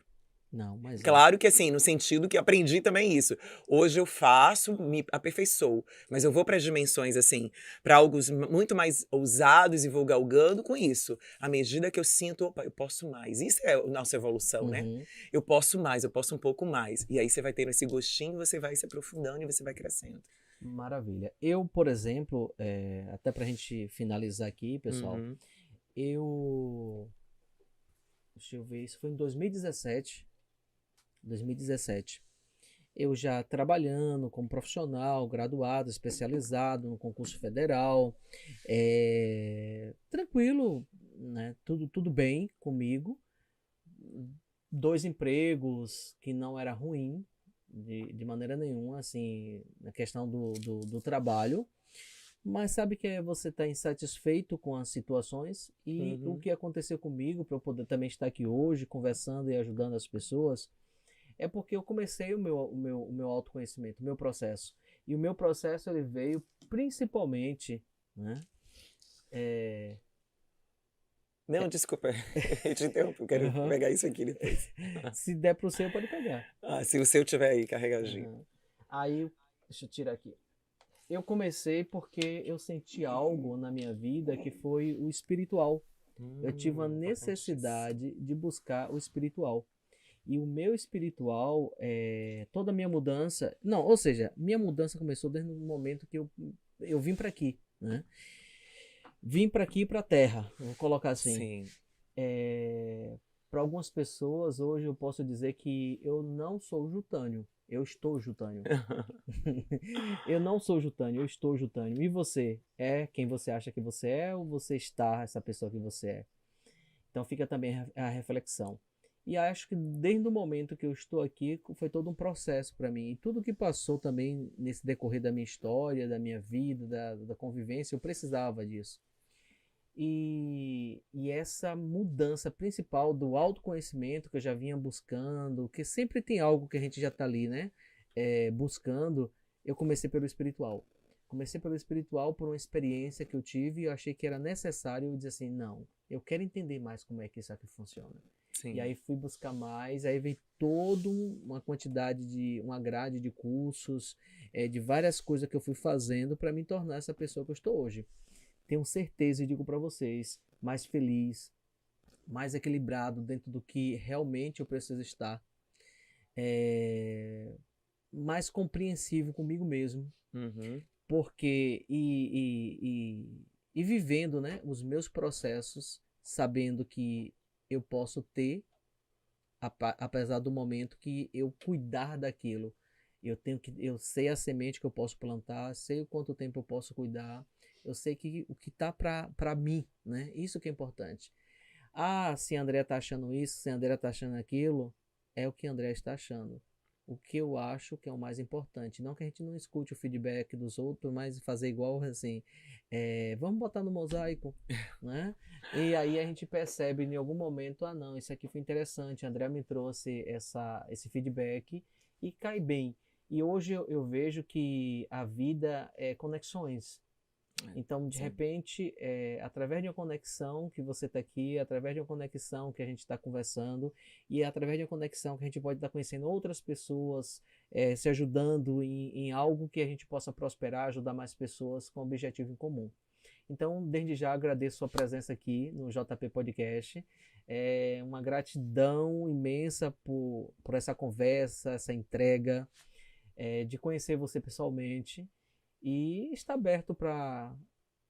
Speaker 1: Não, mas é.
Speaker 2: Claro que assim, no sentido que aprendi também isso. Hoje eu faço, me aperfeiçoo, mas eu vou para as dimensões assim, para algo muito mais ousados e vou galgando com isso. À medida que eu sinto, opa, eu posso mais. Isso é a nossa evolução, né?
Speaker 1: Uhum.
Speaker 2: Eu posso mais, eu posso um pouco mais. E aí você vai tendo esse gostinho, você vai se aprofundando e você vai crescendo.
Speaker 1: Maravilha. Eu, por exemplo, até pra gente finalizar aqui, pessoal,
Speaker 2: Uhum.
Speaker 1: eu. Deixa eu ver, isso foi em 2017. 2017. Eu já trabalhando como profissional, graduado, especializado no concurso federal, tranquilo, né? Tudo bem comigo. 2 empregos que não era ruim de maneira nenhuma, assim, na questão do trabalho. Mas sabe que você está insatisfeito com as situações e o
Speaker 2: Uhum.
Speaker 1: que aconteceu comigo para eu poder também estar aqui hoje conversando e ajudando as pessoas é porque eu comecei o meu autoconhecimento, o meu processo. E o meu processo ele veio principalmente, né?
Speaker 2: Não, desculpa, eu te interrompo, eu quero
Speaker 1: Aham.
Speaker 2: pegar isso aqui depois.
Speaker 1: Se der para o seu, pode pegar.
Speaker 2: Ah, se o seu tiver aí, carregadinho.
Speaker 1: Aham. Aí, deixa eu tirar aqui. Eu comecei porque eu senti algo na minha vida que foi o espiritual. Eu tive uma
Speaker 2: Importantíssimo.
Speaker 1: necessidade de buscar o espiritual. E o meu espiritual, toda a minha mudança. Não, ou seja, minha mudança começou desde o momento que eu vim para aqui, né? Vim para aqui, para a Terra, vou colocar assim.
Speaker 2: Sim.
Speaker 1: Para algumas pessoas, hoje eu posso dizer que eu não sou Jutânio, eu estou Jutânio. Eu não sou Jutânio, eu estou Jutânio. E você é quem você acha que você é ou você está essa pessoa que você é? Então fica também a reflexão. E acho que desde o momento que eu estou aqui foi todo um processo para mim. E tudo que passou também nesse decorrer da minha história, da minha vida, da convivência, eu precisava disso. E essa mudança principal do autoconhecimento que eu já vinha buscando, que sempre tem algo que a gente já está ali, né? Buscando, eu comecei pelo espiritual. Comecei pelo espiritual por uma experiência que eu tive e eu achei que era necessário eu dizer assim, não, eu quero entender mais como é que isso aqui funciona. E
Speaker 2: Sim.
Speaker 1: aí fui buscar mais, aí veio toda uma quantidade uma grade de cursos, de várias coisas que eu fui fazendo para me tornar essa pessoa que eu estou hoje. Tenho certeza e digo para vocês, mais feliz, mais equilibrado dentro do que realmente eu preciso estar, mais compreensivo comigo mesmo,
Speaker 2: Uhum.
Speaker 1: porque e vivendo, né, os meus processos, sabendo que eu posso ter, apesar do momento que eu cuidar daquilo. Eu sei a semente que eu posso plantar, sei o quanto tempo eu posso cuidar, eu sei que o que tá para mim, né? Isso que é importante. Ah, se a Andrea tá achando isso, se a Andrea tá achando aquilo, é o que a Andrea está achando. o que eu acho que é o mais importante. Não que a gente não escute o feedback dos outros, mas fazer igual assim, vamos botar no mosaico, né? E aí a gente percebe em algum momento, ah não, isso aqui foi interessante, a André me trouxe esse feedback e cai bem. E hoje eu vejo que a vida é conexões. Então, de
Speaker 2: Sim.
Speaker 1: repente, através de uma conexão que você está aqui, através de uma conexão que a gente está conversando, e através de uma conexão que a gente pode estar conhecendo outras pessoas, se ajudando em algo que a gente possa prosperar, ajudar mais pessoas com objetivo em comum. Então, desde já agradeço a sua presença aqui no JP Podcast. É uma gratidão imensa por essa conversa, essa entrega, de conhecer você pessoalmente. E está aberto para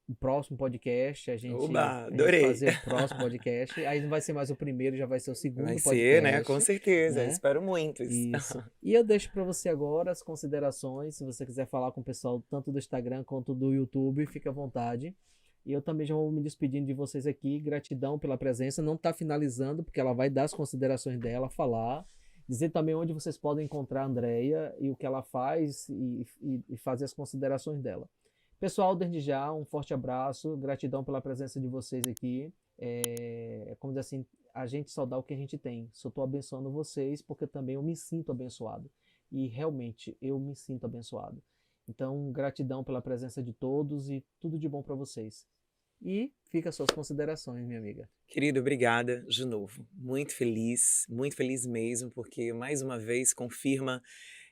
Speaker 1: o próximo podcast, a
Speaker 2: Oba,
Speaker 1: gente
Speaker 2: adorei.
Speaker 1: fazer o próximo podcast. Aí não vai ser mais o primeiro, já vai ser o
Speaker 2: Vai
Speaker 1: segundo
Speaker 2: ser, né? Com
Speaker 1: podcast,
Speaker 2: certeza.
Speaker 1: né?
Speaker 2: Espero muitos.
Speaker 1: Isso. E eu deixo para você agora as considerações, se você quiser falar com o pessoal tanto do Instagram quanto do YouTube, fique à vontade. E eu também já vou me despedindo de vocês aqui. Gratidão pela presença. Não está finalizando, porque ela vai dar as considerações dela, falar. Dizer também onde vocês podem encontrar a Andrea e o que ela faz e fazer as considerações dela. Pessoal, desde já, um forte abraço. Gratidão pela presença de vocês aqui. Como dizer assim, a gente só dá o que a gente tem. Só estou abençoando vocês porque também eu me sinto abençoado. E realmente eu me sinto abençoado. Então, gratidão pela presença de todos e tudo de bom para vocês. E fica as suas considerações, minha amiga.
Speaker 2: Querido, obrigada de novo. Muito feliz mesmo, porque mais uma vez confirma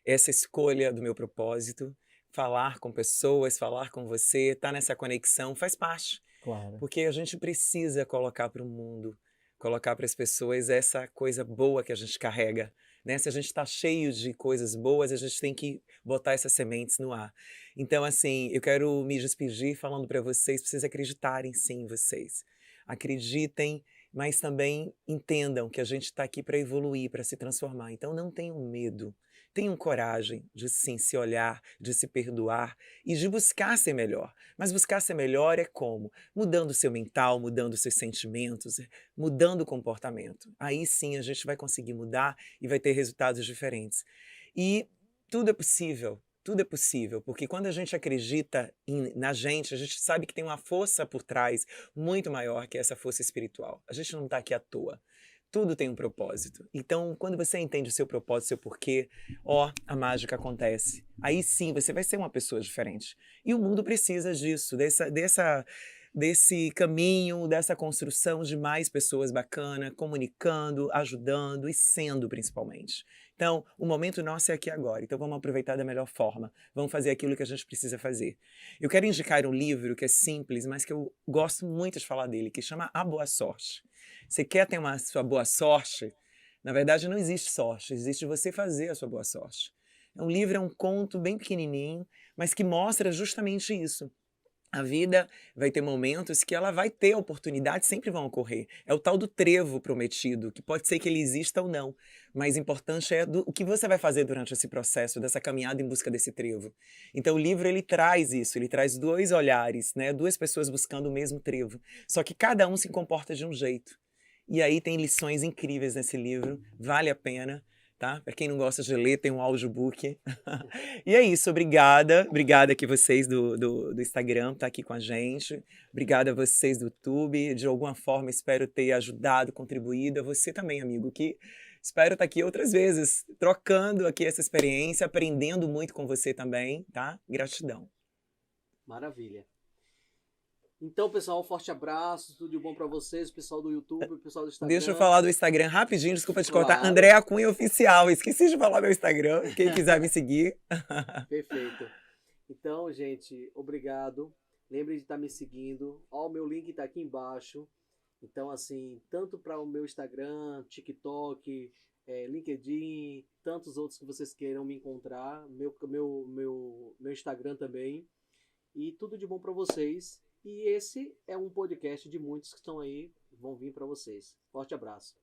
Speaker 2: essa escolha do meu propósito. Falar com pessoas, falar com você, estar nessa conexão faz parte.
Speaker 1: Claro.
Speaker 2: Porque a gente precisa colocar para o mundo, colocar para as pessoas essa coisa boa que a gente carrega. Né? Se a gente está cheio de coisas boas, a gente tem que botar essas sementes no ar. Então, assim, eu quero me despedir falando para vocês acreditarem sim em vocês. Acreditem, mas também entendam que a gente está aqui para evoluir, para se transformar. Então, não tenham medo. Tenham coragem de sim se olhar, de se perdoar e de buscar ser melhor. Mas buscar ser melhor é como? Mudando o seu mental, mudando os seus sentimentos, mudando o comportamento. Aí sim a gente vai conseguir mudar e vai ter resultados diferentes. E tudo é possível, porque quando a gente acredita na gente, a gente sabe que tem uma força por trás muito maior que essa força espiritual. A gente não está aqui à toa. Tudo tem um propósito. Então, quando você entende o seu propósito, o seu porquê, a mágica acontece. Aí sim, você vai ser uma pessoa diferente. E o mundo precisa disso, desse caminho, dessa construção de mais pessoas bacanas, comunicando, ajudando e sendo principalmente. Então, o momento nosso é aqui agora. Então, vamos aproveitar da melhor forma. Vamos fazer aquilo que a gente precisa fazer. Eu quero indicar um livro que é simples, mas que eu gosto muito de falar dele, que chama A Boa Sorte. Você quer ter uma sua boa sorte? Na verdade, não existe sorte, existe você fazer a sua boa sorte. Um livro é um conto bem pequenininho, mas que mostra justamente isso. A vida vai ter momentos que ela vai ter oportunidades, sempre vão ocorrer. É o tal do trevo prometido, que pode ser que ele exista ou não, mas o importante é o que você vai fazer durante esse processo, dessa caminhada em busca desse trevo. Então o livro ele traz isso, ele traz dois olhares, né? Duas pessoas buscando o mesmo trevo, só que cada um se comporta de um jeito. E aí tem lições incríveis nesse livro, vale a pena. Tá? Para quem não gosta de ler, tem um audiobook. E é isso, obrigada aqui vocês do Instagram, tá aqui com a gente. Obrigada a vocês do YouTube. De alguma forma, espero ter ajudado, contribuído. A você também, amigo, que espero estar aqui outras vezes, trocando aqui essa experiência, aprendendo muito com você também, tá? Gratidão.
Speaker 1: Maravilha. Então, pessoal, um forte abraço, tudo de bom para vocês, o pessoal do YouTube, o pessoal do Instagram.
Speaker 2: Deixa eu falar do Instagram rapidinho, desculpa te cortar.
Speaker 1: Claro.
Speaker 2: Andréa Cunha Oficial. Esqueci de falar meu Instagram. Quem quiser me seguir.
Speaker 1: Perfeito. Então, gente, obrigado. Lembre de estar me seguindo. Ó, o meu link está aqui embaixo. Então, assim, tanto para o meu Instagram, TikTok, LinkedIn, tantos outros que vocês queiram me encontrar. Meu Instagram também. E tudo de bom para vocês. E esse é um podcast de muitos que estão aí, vão vir para vocês. Forte abraço.